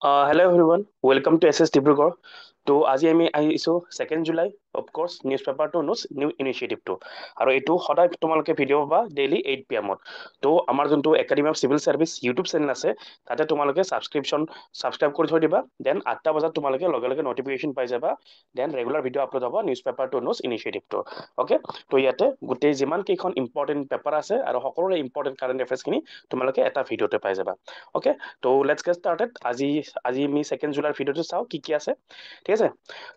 Hello everyone, welcome to SS Dibrugarh. তো আজি আমি আহিছোঁ 2 জুলাই অফক'ৰ্ছ নিউজ পেপাৰটো নিউ ইনিচিয়েটিভটো আৰু এইটো সদায় তোমালোকে ভিডিঅ' পাবা ডেইলি 8 PM তো আমাৰ যোনটো academy of civil service YouTube channel আছে তাতে তোমালোকে ছাবস্ক্ৰাইব কৰি থৈ দিবা দেন 8টা বজাত তোমালোকে লগে লগে নটিফিকেশ্যন পাই যাবা দেন ৰেগুলাৰ ভিডিঅ' আপলোড হ'ব নিউজ পেপাৰটো ইনিচিয়েটিভটো অ'কে তো ইয়াতে গোটেই যিমান কেইখন ইম্পৰ্টেণ্ট পেপাৰ আছে আৰু সকলোৰে ইম্পৰ্টেণ্ট কাৰেণ্ট এফেয়াৰ্ছখিনি তোমালোকে এটা ভিডিঅ'তে পাই যাবা অ'কে তো লেটছ গেট ষ্টাৰ্টেড আজি আজি আমি 2 জুলাইৰ ভিডিঅ'টো চাওঁ কি কি আছে ঠিক আছে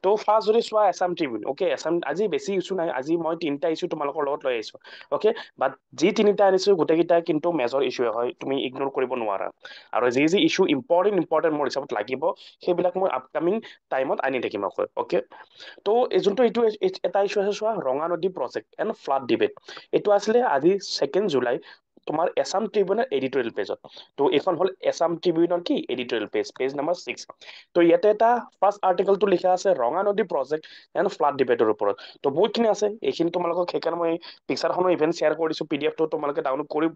তো ফাৰ্ষ্ট যদি চোৱা এছাম ট্ৰিবিউন অ'কে এছাম আজি বেছি ইছ্যু নাই আজি মই তিনিটা ইছ্যু তোমালোকৰ লগত লৈ আহিছোঁ অ'কে বাট যি তিনিটা আনিছোঁ গোটেইকেইটা কিন্তু মেজৰ ইছ্যুৱে হয় তুমি ইগন'ৰ কৰিব নোৱাৰা আৰু যি যি ইছ্যু ইম্পৰ্টেণ্ট মোৰ হিচাপত লাগিব সেইবিলাক মই আপকামিং টাইমত আনি থাকিম অ'কে তো এই যোনটো এইটো এটা ইছ্যু আছে চোৱা ৰঙা নদী প্ৰজেক্ট এণ্ড ফ্লাড ডিবেট এইটো আছিলে আজি 2 জুলাই তোমাৰ এছাম ট্ৰিবিউনৰ এডিটৰিয়েল পেজত তো এইখন হ'ল এছাম ট্ৰিবিউনৰ কি এডিটৰিয়েল পেজ নম্বৰ 6 তো ইয়াতে এটা ফাৰ্ষ্ট আৰ্টিকলটো লিখা আছে ৰঙা নদী প্ৰজেক্ট এণ্ড ফ্লাড ডিবেটৰ ওপৰত তো বহুতখিনি আছে এইখিনি তোমালোকক সেইকাৰণে মই পিকচাৰখনো ইভেন শ্বেয়াৰ কৰি দিছোঁ PDF টো তোমালোকে ডাউনলোড কৰি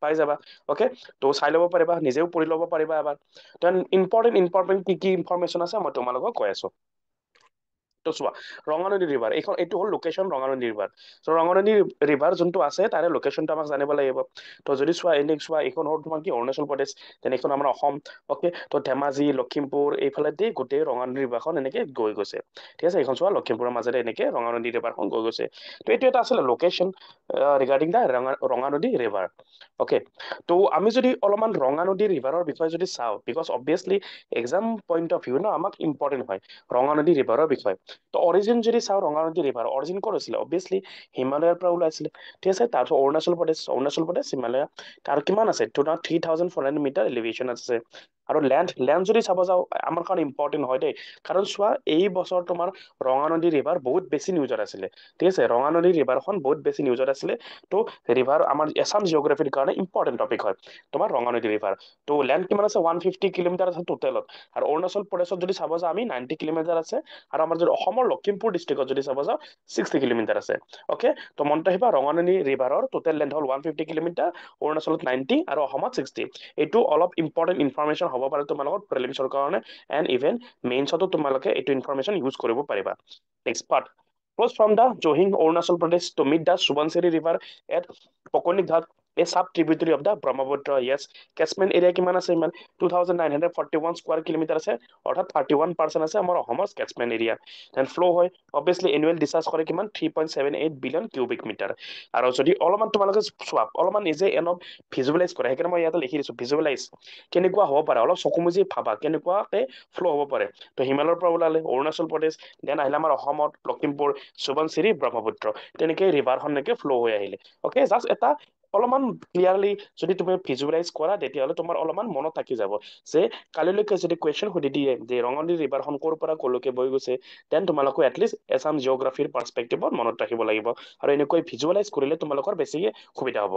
পাই যাবা অ'কে তো চাই ল'ব পাৰিবা নিজেও পঢ়ি ল'ব পাৰিবা এবাৰ দেন ইম্পৰ্টেণ্ট কি কি ইনফৰমেশ্যন আছে মই তোমালোকক কৈ আছোঁ তো চোৱা ৰঙানদী ৰিভাৰ এইটো হ'ল লোকেশ্যন ৰঙানদী ৰিভাৰ চ' ৰঙানদী ৰিভাৰ যোনটো আছে তাৰে লোকেশ্যনটো আমাক জানিব লাগিব তো যদি চোৱা চোৱা এইখন হ'ল তোমাৰ কি অৰুণাচল প্ৰদেশ দেন এইখন আমাৰ অসম অ'কে তো ধেমাজি লখিমপুৰ এইফালে দি গোটেই ৰঙানদী ৰিভাৰখন এনেকে গৈ গৈছে ঠিক আছে এইখন চোৱা লখিমপুৰৰ মাজেৰে এনেকে ৰঙানদী ৰিভাৰখন গৈ গৈছে তো এইটো এটা আছিলে location regarding the Ranganadi river okay তো আমি যদি অলপমান ৰঙানদী ৰিভাৰৰ বিষয়ে যদি চাওঁ because obviously exam point of view ন আমাক ইম্পৰ্টেণ্ট হয় ৰঙানদী ৰিভাৰৰ বিষয়ে তো অৰিজিন যদি চাওঁ ৰঙানদী ৰিভাৰ অৰিজিন ক'ত হৈছিলে অবভিয়াছলি হিমালয়ৰ পৰা ওলাইছিলে ঠিক আছে তাৰপিছত অৰুণাচল প্ৰদেশ হিমালয় তাৰ কিমান আছে 3,400 মিটাৰ এলিভেশ্যন আছে আৰু লেণ্ড যদি চাব যাওঁ আমাৰ কাৰণে ইম্পৰ্টেণ্ট হয় দেই কাৰণ চোৱা এই বছৰ তোমাৰ ৰঙানদী ৰিভাৰ বহুত বেছি নিউজত আছিলে ঠিক আছে ৰঙানদী ৰিভাৰখন বহুত বেছি নিউজত আছিলে তো ৰিভাৰ আমাৰ এছাম জিঅ'গ্ৰাফীৰ কাৰণে ইম্পৰ্টেণ্ট টপিক হয় তোমাৰ ৰঙানদী ৰিভাৰ তো লেণ্ড কিমান আছে 150 কিলোমিটাৰ আছে টোটেলত আৰু অৰুণাচল প্ৰদেশত যদি চাব যাওঁ আমি 90 কিলোমিটাৰ আছে আৰু আমাৰ যদি অসমৰ লখিমপুৰ ডিষ্ট্ৰিক্টত যদি চাব যাওঁ 60 কিলোমিটাৰ আছে অ'কে তো মনত ৰাখিবা ৰঙানদী ৰিভাৰৰ টোটেল লেন্থ হ'ল 150 কিলোমিটাৰ অৰুণাচলত 90 আৰু অসমত 60 এইটো অলপ ইম্পৰ্টেণ্ট ইনফৰমেশ্যন হ'ব পাৰে তোমালোকৰ প্ৰিলিমছৰ কাৰণে এণ্ড ইভেন মেইনছতো তোমালোকে এইটো ইনফৰমেশ্যন ইউজ কৰিব পাৰিবা next part Flows from the Johing, Arunachal Pradesh to meet the Subansiri River at Pokoni Ghat, a sub-tributary of the Brahmaputra. Yes, catchment area কিমান আছে ইমান 2,941 স্কোয়ার কিলোমিটার আছে অর্থাৎ 31% আছে আমাৰ অসমৰ catchment area দেন ফ্লো হয় অবভিয়াছলি এনুৱেল ডিচাৰ্জ কৰে কিমান 3.78 বিলিয়ন কিউবিক মিটাৰ আৰু যদি অলপমান তোমালোকে চোৱা অলপমান নিজে এনক ভিজুৱেলাইজ কৰা সেইকাৰণে মই ইয়াতে লিখি দিছোঁ ভিজুৱেলাইজ কেনেকুৱা হ'ব পাৰে অলপ চকু মুজি ভাবা কেনেকুৱাকে ফ্লো হ'ব পাৰে তো হিমালয়ৰ পৰা ওলালে অৰুণাচল প্ৰদেশ দেন আহিলে আমাৰ অসমত লখিমপুৰ সুবনচিৰি ব্ৰহ্মপুত্ৰ তেনেকে ৰিভাৰখন এনেকে ফ্ল' হৈ আহিলে অ'কে জাষ্ট এটা অলপমান ক্লিয়াৰলি যদি তুমি ভিজুৱেলাইজ কৰা তেতিয়াহ'লে তোমাৰ অলপমান মনত থাকি যাব যে কালিলৈকে যদি কুৱেশ্যন সুধি দিয়ে যে ৰঙানদী ৰিভাৰখন ক'ৰ পৰা ক'লৈকে বৈ গৈছে দেন তোমালোকে এটলিষ্ট এছাম জিঅ'গ্ৰাফীৰ পাৰ্চপেক্টিভত মনত ৰাখিব লাগিব আৰু এনেকৈ ভিজুৱেলাইজ কৰিলে তোমালোকৰ বেছিকে সুবিধা হ'ব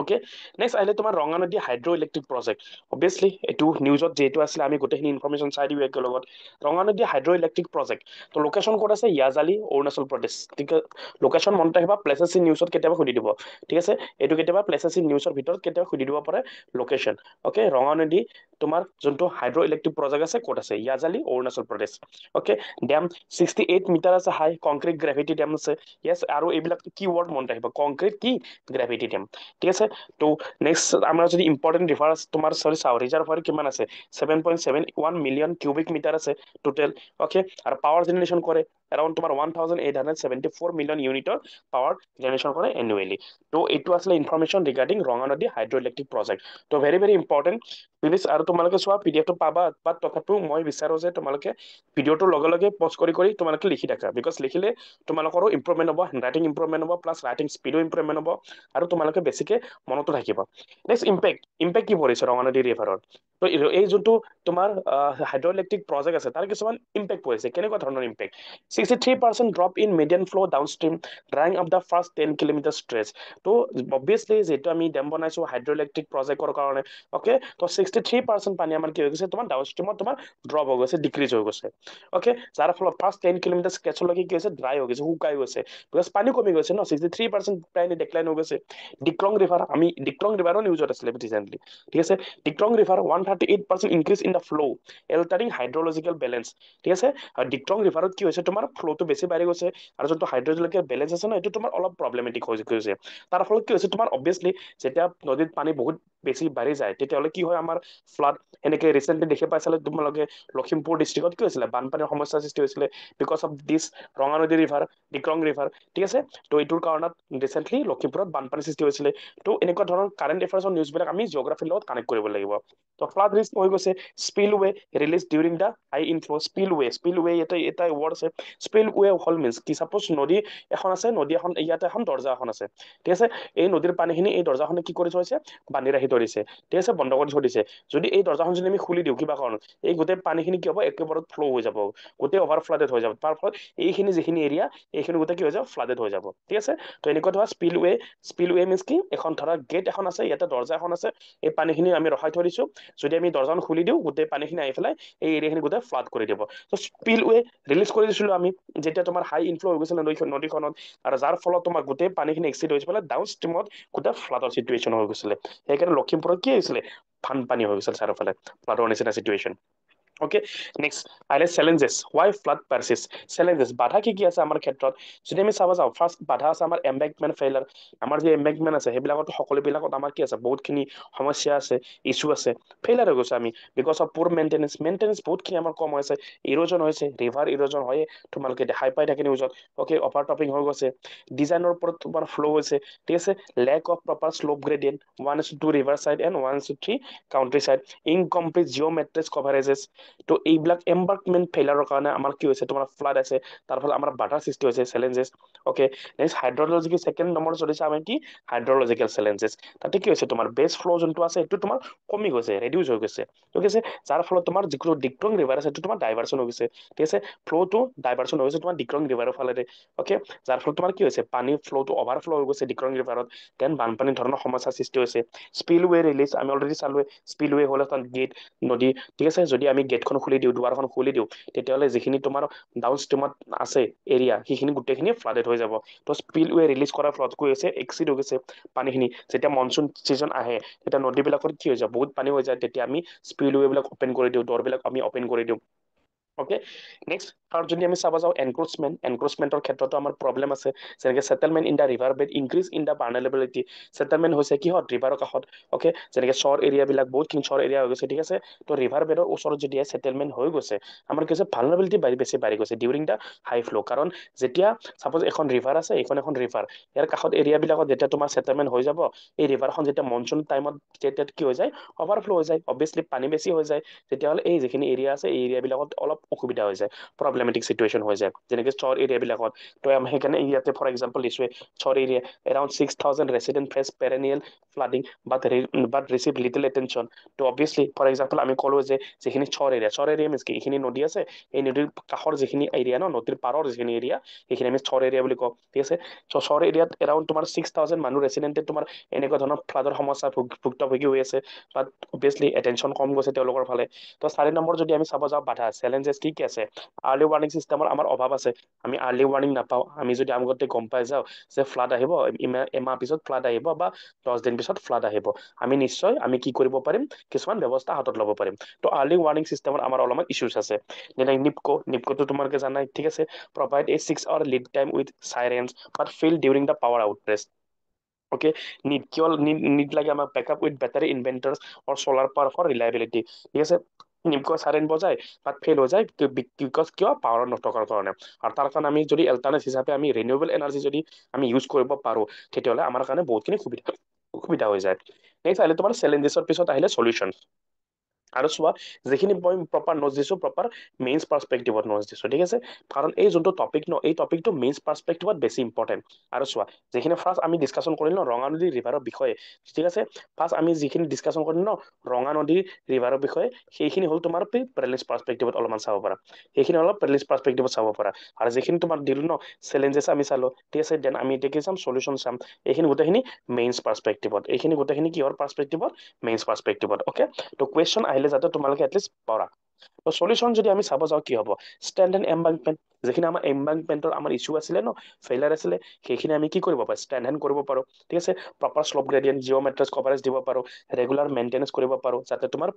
অ'কে নেক্সট আহিলে তোমাৰ Ranganadi hydro' electric project obviously এইটো নিউজত যিহেতু আছিলে আমি গোটেইখিনি ইনফৰমেশ্যন চাই দিওঁ একেলগত ৰঙানদী হাইড্ৰ' ইলেক্ট্ৰিক প্ৰজেক্ট তো লোকেশ্যন ক'ত আছে ইয়াজালি অৰুণাচল প্ৰদেশ ঠিক আছে লোকেশ্যন মনত ৰাখিবা প্লেচেছ ইন নিউজত কেতিয়াবা সুধি দিব ঠিক আছে এইটো কেতিয়াবা প্লেচেছ ইন নিউজৰ ভিতৰত কেতিয়াবা সুধি দিব পাৰে লোকেশ্যন অ'কে ৰঙানদী তোমাৰ যোনটো হাইড্ৰ' ইলেক্ট্ৰিক প্ৰজেক্ট আছে ক'ত আছে ইয়াজালি Arunachal Pradesh okay dam 68 metre আছে হাই কংক্ৰিট গ্ৰেভিটি ডেম আছে য়েছ আৰু এইবিলাক কি ৱৰ্ড মনত ৰাখিবা কংক্ৰিট কি গ্ৰেভিটি ডেম ঠিক আছে তো নেক্সট আমাৰ যদি ইম্পৰ্টেণ্ট ৰিভাৰ তোমাৰ চাওঁ ৰিজাৰ্ভাৰ কিমান আছে 7.71 মিলিয়ন কিউবিক মিটাৰ আছে টোটেল অ'কে আৰু পাৱাৰ জেনেৰেশ্যন কৰে এৰাউণ্ড তোমাৰ 1,874 মিলিয়ন ইউনিটৰ পাৱাৰ জেনেৰেশ্যন কৰে এনুৱেলি তো এইটো আছিলে information regarding Ranganadi hydro' electric project তো ভেৰি ইম্পৰ্টেণ্ট প্লিজ আৰু তোমালোকে চোৱা PDF টো পাবা বাট তথাপিও মই বিচাৰোঁ যে তোমালোকে ভিডিঅ'টোৰ লগে লগে পজ কৰি তোমালোকে লিখি থাকা বিকজ লিখিলে তোমালোকৰো ইম্প্ৰুভমেণ্ট হ'ব হেণ্ডৰাইটিং ইম্প্ৰুভমেণ্ট হ'ব প্লাছ ৰাইটিং স্পীডো ইম্প্ৰুভমেণ্ট হ'ব আৰু তোমালোকে বেছিকে মনতো থাকিব নেক্সট ইম্পেক্ট কি পৰিছে ৰঙানদী ৰিভাৰৰ তো এই যোনটো তোমাৰ হাইড্ৰ' ইলেক্ট্ৰিক প্ৰজেক্ট আছে তাৰ কিছুমান ইম্পেক্ট পৰিছে কেনেকুৱা ধৰণৰ impact 63% drop in median flow' downstream drying of the first 10 kilometre stretch তো অবভিয়াছলি যিহেতু আমি ডেম বনাইছো হাইড্ৰ' ইলেক্ট্ৰিক প্ৰজেক্টৰ কাৰণে অ'কে তো 63% পানী আমাৰ কি হৈ গৈছে তোমাৰ ডাউনষ্ট্ৰীমত তোমাৰ ড্ৰপ হৈ গৈছে ডিক্ৰিজ হৈ গৈছে অ'কে যাৰ ফলত ফাৰ্ষ্ট 10 কিলোমিটাৰ ষ্ট্ৰেচলৈকে কি হৈছে ড্ৰাই হৈ গৈছে শুকাই গৈছে বিকজ পানী কমি গৈছে ন 63% প্ৰায় ডিক্লাইন হৈ গৈছে ডিক্ৰং ৰিভাৰ আমি ডিক্ৰং ৰিভাৰো নিউজত আছিলে ৰিচেণ্টলি ঠিক আছে Dikrong river 38% increase in the ফ্ল' এল্টাৰিং হাইড্ৰলজিকেল বেলেঞ্চ ঠিক আছে আৰু ডিক্ৰং ৰিভাৰত কি হৈছে তোমাৰ ফ্ল'টো বেছি বাঢ়ি গৈছে আৰু যোনটো হাইড্ৰলজিকেল বেলেঞ্চ আছে ন এইটো তোমাৰ অলপ প্ৰব্লেমেটিক হৈ গৈছে তাৰ ফলত কি হৈছে তোমাৰ অবভিয়াছলি যেতিয়া নদীত পানী বহুত বেছি বাঢ়ি যায় তেতিয়াহ'লে কি হয় আমাৰ ফ্লাড এনেকে ৰিচেণ্টলি দেখি পাইছিলে তোমালোকে লখিমপুৰ ডিষ্ট্ৰিক্টত কি হৈছিলে বানপানীৰ সমস্যাৰ সৃষ্টি হৈছিলে বিকজ অফ দিছ ৰঙা নদী ৰিভাৰ ডিক্ৰং ৰিভাৰ ঠিক আছে তো এইটোৰ কাৰণত ৰিচেণ্টলি লখিমপুৰত বানপানীৰ সৃষ্টি হৈছিলে তো এনেকুৱা ধৰণৰ কাৰেণ্ট এফেয়াৰ্ছৰ নিউজবিলাক আমি জিঅ'গ্ৰাফীৰ লগত কানেক্ট কৰিব লাগিব তো ফ্লাড ৰিস্ক হৈ গৈছে স্পিলৱে ৰিলিজ ডিউৰিং দ্য হাই ইনফ্ল স্পিলৱে এটা ৱৰ্ড আছে স্পিলৱে হল মিনছ কি চাপ'জ নদী এখন আছে নদী এখন ইয়াতে এখন দৰ্জা এখন আছে ঠিক আছে এই নদীৰ পানীখিনি এই দৰ্জাখনে কি কৰি থৈছে বান্ধি ৰাখি ধৰিছে ঠিক আছে বন্ধ কৰি থৈ দিছে যদি এই দৰ্জাখন যদি আমি খুলি দিওঁ কিবা কাৰণত এই গোটেই পানীখিনি কি হ'ব একেবাৰত ফ্ল' হৈ যাব গোটেই অভাৰ ফ্লাডেড হৈ যাব তাৰ ফলত এইখিনি যিখিনি এৰিয়া এইখিনি গোটেই কি হৈ যাব ফ্লাডেড হৈ যাব ঠিক আছে তো এনেকুৱা ধৰা স্পিলৱে মিনছ কি এখন ধৰা গেট এখন আছে ইয়াতে দৰ্জা এখন আছে এই পানীখিনি আমি ৰখাই থৈ দিছো যদি আমি দৰ্জাখন খুলি দিওঁ গোটেই পানীখিনি আহি পেলাই এই এৰিয়াখিনি গোটেই ফ্লাড কৰি দিব তো স্পিলৱে ৰিলিজ কৰি দিছিলো আমি যেতিয়া তোমাৰ হাই ইনফ্ল' হৈ গৈছিলে নদীখনত আৰু যাৰ ফলত তোমাৰ গোটেই পানীখিনি এক্সিড হৈ পেলাই ডাউন ষ্ট্ৰীমত গোটেই ফ্লাডৰ চিটুৱেশ্যন হৈ গৈছিলে সেইকাৰণে লখিমপুৰত কি হৈছিলে বানপানী হৈ গৈছিল চাৰিওফালে ফ্লাডৰ নিচিনা চিটুৱেশ্যন ওকে নেক্সট আহিলে চেলেঞ্জেছ ৱাই ফ্লাড পাৰচিছ চেলেঞ্জেছ বাধা কি কি আছে আমাৰ ক্ষেত্ৰত যদি আমি চাব যাওঁ ফাৰ্ষ্ট বাধা আছে আমাৰ এম্বেংকমেণ্ট ফেইলাৰ আমাৰ যি এম্বেংকমেণ্ট আছে সেইবিলাকত সকলোবিলাকত আমাৰ কি আছে বহুতখিনি সমস্যা আছে ইছ্যু আছে ফেইলাৰ হৈ গৈছে আমি বিকজ অফ পুৰ মেইনটেনেঞ্চ বহুতখিনি আমাৰ কম হৈছে ইৰোজন হৈছে ৰিভাৰ ইৰোজন হয়ে তোমালোকে দেখাই পাই থাকে নিউজত অকে অভাৰ টপিং হৈ গৈছে ডিজাইনৰ ওপৰত তোমাৰ ফ্ল' হৈছে ঠিক আছে lack of proper slope gradient 1:2 river side and 1:3 country side incomplete geometrics coverages তো এইবিলাক এম্বাৰ্কমেণ্ট ফেইলাৰৰ কাৰণে আমাৰ কি হৈছে তোমাৰ ফ্লাড আছে তাৰ ফলত আমাৰ বাধাৰ সৃষ্টি হৈছে challenges okay next hydrological second number চলিছে আমি কি হাইড্ৰলজিকেল চেলেঞ্জেছ তাতে কি হৈছে তোমাৰ বেছ ফ্ল' যোনটো আছে সেইটো তোমাৰ কমি গৈছে ৰেডিউচ হৈ গৈছে ঠিক আছে যাৰ ফলত তোমাৰ যিটো ডিক্ৰং ৰিভাৰ আছে সেইটো তোমাৰ ডাইভাৰচন হৈ গৈছে ঠিক আছে ফ্ল'টো ডাইভাৰচন হৈ গৈছে তোমাৰ ডিক্ৰং ৰিভাৰৰ ফালেৰে অকে যাৰ ফলত তোমাৰ কি হৈছে পানী ফ্ল'টো অভাৰ ফ্ল' হৈ গৈছে ডিক্ৰং ৰিভাৰত দেন বানপানীৰ ধৰণৰ সমস্যাৰ সৃষ্টি হৈছে স্পিলৱে ৰিলিজ আমি অলৰেডি চালোৱে স্পিলৱে হ'ল এখন গেট নদী ঠিক আছে যদি আমি গেটখন খুলি দিওঁ দুৱাৰখন খুলি দিওঁ তেতিয়াহ'লে যিখিনি তোমাৰ ডাউন ষ্ট্ৰীমত আছে এৰিয়া সেইখিনি গোটেইখিনি ফ্লাডেড হৈ যাব তো স্পিলৱে ৰিলিজ কৰাৰ ফলত কি হৈছে এক্সিড হৈ গৈছে পানীখিনি যেতিয়া মনচুন ছিজন আহে তেতিয়া নদীবিলাকত কি হৈ যায় বহুত পানী হৈ যায় তেতিয়া আমি স্পিলৱে বিলাক অপেন কৰি দিওঁ দৰবিলাক আমি অপেন কৰি দিওঁ অকে নেক্সট আৰু যদি আমি চাব যাওঁ এনক্ৰোচমেণ্টৰ ক্ষেত্ৰতো আমাৰ প্ৰব্লেম আছে যেনেকে settlement in the river bed increase in the vulnerability settlement হৈছে কিহত ৰিভাৰৰ কাষত অকে যেনেকে চৰ এৰিয়াবিলাক বহুতখিনি চৰ এৰিয়া হৈ গৈছে ঠিক আছে তো ৰিভাৰ বেডৰ ওচৰত যদি ছেটেলমেণ্ট হৈ গৈছে আমাৰ কি হৈছে ভালনাবিলিটি বেছি বাঢ়ি গৈছে ডিউৰিং দ্য হাই ফ্ল' কাৰণ যেতিয়া চাপ'জ এখন ৰিভাৰ আছে এইখন এখন ৰিভাৰ ইয়াৰ কাষত এৰিয়াবিলাকত যেতিয়া তোমাৰ ছেটেলমেণ্ট হৈ যাব এই ৰিভাৰখন যেতিয়া মনচুন টাইমত তেতিয়া কি হৈ যায় অভাৰফ্ল' হৈ যায় অবভিয়াছলি পানী বেছি হৈ যায় তেতিয়াহ'লে এই যিখিনি এৰিয়া আছে এই এৰিয়াবিলাকত অলপ অসুবিধা হৈ যায় প্ৰব্লেমেটিক চিটুৱেশ্যন হৈ যায় যেনেকে চৰ এৰিয়াবিলাকত তো আমি সেইকাৰণে ইয়াতে ফৰ এক্সাম্পল দিছোৱে চৰ area around 6,000 resident face perennial flooding but receive little attention তো অবভিয়াছলি ফৰ এক্সাম্পল আমি ক'লো যে যিখিনি চৰ এৰিয়া মিনছ কি এইখিনি নদী আছে এই নদীৰ কাষৰ যিখিনি এৰিয়া নদীৰ পাৰৰ যিখিনি এৰিয়া সেইখিনি আমি চৰ এৰিয়া বুলি কওঁ ঠিক আছে চৰ এৰিয়াত এৰাউণ্ড তোমাৰ 6,000 মানুহ ৰেচিডেণ্টে তোমাৰ এনেকুৱা ধৰণৰ ফ্লাডৰ সমস্যা ভুক্তভোগী হৈ আছে বাট অবভিয়াছলি এটেনশ্যন কম গৈছে তেওঁলোকৰ ফালে তো 4 নম্বৰ যদি আমি চাব যাওঁ বাধা চেলেঞ্জেছ কি কি আছে আৰ্লি ৱাৰ্ণিং চিষ্টেমৰ আমাৰ অভাৱ আছে আমি আৰ্লি ৱাৰ্ণিং নাপাওঁ আমি যদি আগতে গম পাই যাওঁ যে ফ্লাড আহিব এমাহ পিছত ফ্লাড আহিব বা 10 দিন পিছত ফ্লাড আহিব আমি নিশ্চয় আমি কি কৰিব পাৰিম কিছুমান ব্যৱস্থা হাতত ল'ব পাৰিম তো আৰ্লি ৱাৰ্ণিং চিষ্টেমৰ আমাৰ অলপমান ইছ্যুজ আছে যেনে নিপকোটো তোমালোকে জানাই ঠিক আছে provide A 6 hour lead time with sirens but fail during the power outage okay need লাগে আমাক backup with battery inventors or solar power for reliability ঠিক আছে নিমকো চাইৰেন বজায় বাট ফেইল হৈ যায় বিকজ কিয় পাৱাৰ নথকাৰ কাৰণে আৰু তাৰ কাৰণে আমি যদি এল্টাৰনেটিভ হিচাপে আমি ৰিনিউৱেবল এনাৰ্জি যদি আমি ইউজ কৰিব পাৰো তেতিয়াহ'লে আমাৰ কাৰণে বহুতখিনি সুবিধা হৈ যায় নেক্সট আহিলে তোমাৰ চেলেঞ্জেছৰ পিছত আহিলে চলিউশ্যন আৰু চোৱা যিখিনি মই প্ৰপাৰ নোটছ দিছো প্ৰপাৰ মেইনছ পাৰ্সপেক্টিভত নোটছ দিছো ঠিক আছে কাৰণ এই যোনটো টপিক এই টপিকটো মেইনছ পাৰ্সপেক্টিভত বেছি ইম্পৰ্টেণ্ট আৰু চোৱা যিখিনি ফাৰ্ষ্ট আমি ডিছকাশ্যন কৰিলো ৰঙা নদী ৰিভাৰৰ বিষয়ে ঠিক আছে ফাৰ্ষ্ট আমি যিখিনি ডিছকাশ্যন কৰিলো ৰঙা নদী ৰিভাৰৰ বিষয়ে সেইখিনি হ'ল তোমাৰ প্ৰেলিছ পাৰ্সপেক্টিভত অলপমান চাব পাৰা সেইখিনি অলপ প্ৰেলিছ পাৰ্সপেক্টিভত চাব পাৰা আৰু যিখিনি তোমাৰ দিলো চেলেঞ্জেছ আমি চালো ঠিক আছে দেন আমি এতিয়া কি চাম চলিউশ্যন চাম এইখিনি গোটেইখিনি মেইনছ পাৰ্সপেক্টিভত এইখিনি গোটেইখিনি কিহৰ পাৰ্সপেক্টিভত মেইনছ পাৰ্সপেক্টিভত অকে তো কুৱেশ্যন আহিলে যাতে তোমালোকে এটলিষ্ট পঢ়া তো সলিউশন যদি আমি চাব যাওঁ কি হ'ব, ষ্টেণ্ড এণ্ড এম্বাংকমেণ্ট, যিখিনি আমাৰ এম্বাংকমেণ্টৰ আমাৰ ইছ্যু আছিলে ন, ফেইলাৰ আছিলে, সেইখিনি আমি কি কৰিব পাৰোঁ, ষ্টেণ্ড হেণ্ড কৰিব পাৰোঁ। ঠিক আছে, প্ৰপাৰ শ্লপ গ্ৰেডিয়েণ্ট জিঅ'মেট্ৰিক্স কভাৰেজ দিব পাৰোঁ, ৰেগুলাৰ মেইনটেনেন্স কৰিব পাৰোঁ, যাতে তোমাৰ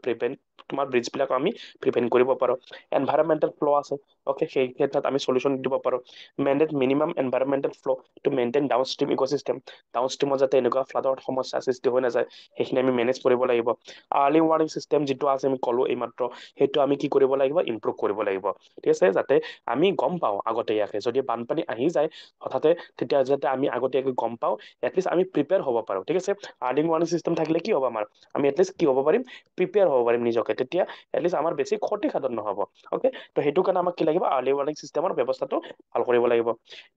ব্ৰিজবিলাক আমি প্ৰিভেন্ট কৰিব পাৰোঁ। এনভাইৰনমেণ্টেল ফ্ল' আছে, অ'কে, সেই ক্ষেত্ৰত আমি সলিউশন দিব পাৰোঁ। মেইনটেইন মিনিমাম এনভাইৰনমেণ্টেল ফ্ল' টু মেইনটেইন ডাউনষ্ট্ৰীম ইক'চিষ্টেম, ডাউনষ্ট্ৰীমত যাতে এনেকুৱা ফ্লাডৰ সমস্যা সৃষ্টি হৈ নাযায়, সেইখিনি আমি মেনেজ কৰিব লাগিব। আৰ্লি ৱাৰ্ণিং চিষ্টেম যিটো আছে আমি ক'লো এইমাত্ৰ, সেইটো আমি কি কৰিব লাগিব, ইমপ্ৰুভ কৰিব লাগিব। ঠিক আছে, যাতে আমি গম পাওঁ আগতীয়াকৈ, যদি বানপানী আহি যায় হঠাতে, তেতিয়া যাতে আমি আগতীয়াকৈ গম পাওঁ, এটলিষ্ট আমি প্ৰিপেয়াৰ হ'ব পাৰোঁ। ঠিক আছে, আৰ্লি ৱাৰ্ণিং চিষ্টেম থাকিলে কি হ'ব, আমাৰ আমি এটলিষ্ট কি হ'ব পাৰিম, প্ৰিপেয়াৰ হ'ব পাৰিম নিজকে, তেতিয়া এটলিষ্ট আমাৰ বেছি ক্ষতিসাধন নহ'ব। অ'কে, তো সেইটো কাৰণে আমাক কি লাগিব, আৰ্লি ৱাৰ্ণিং চিষ্টেমৰ ব্যৱস্থাটো ভাল কৰিব লাগিব।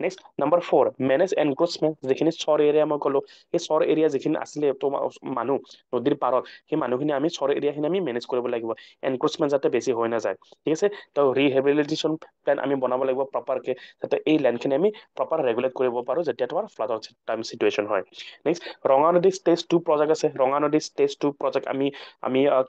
নেক্সট নম্বৰ 4, মেনেজ এনক্ৰোচমেণ্ট, যিখিনি চৰ এৰিয়া মই ক'লো, সেই চৰ এৰিয়া যিখিনি আছিলে তোমাৰ মানুহ নদীৰ পাৰত, সেই মানুহখিনি আমি চৰ এৰিয়াখিনি আমি মেনেজ কৰিব লাগিব, এনক্ৰোচমেণ্ট যাতে বেছি হৈ নাযায়। ঠিক আছে, তো ৰিহেবিলিটেশ্যন প্লেন আমি বনাব লাগিব প্ৰপাৰকে, যাতে এই লেণ্ডখিনি আমি প্ৰপাৰ ৰেগুলেট কৰিব পাৰোঁ যেতিয়া তোমাৰ ফ্লাডৰ টাইম চিটুৱেশ্যন হয়। নেক্সট, ৰঙা নদী ষ্টেজ 2 প্ৰজেক্ট আছে, ৰঙা নদী ষ্টেজ 2 প্ৰজেক্ট আমি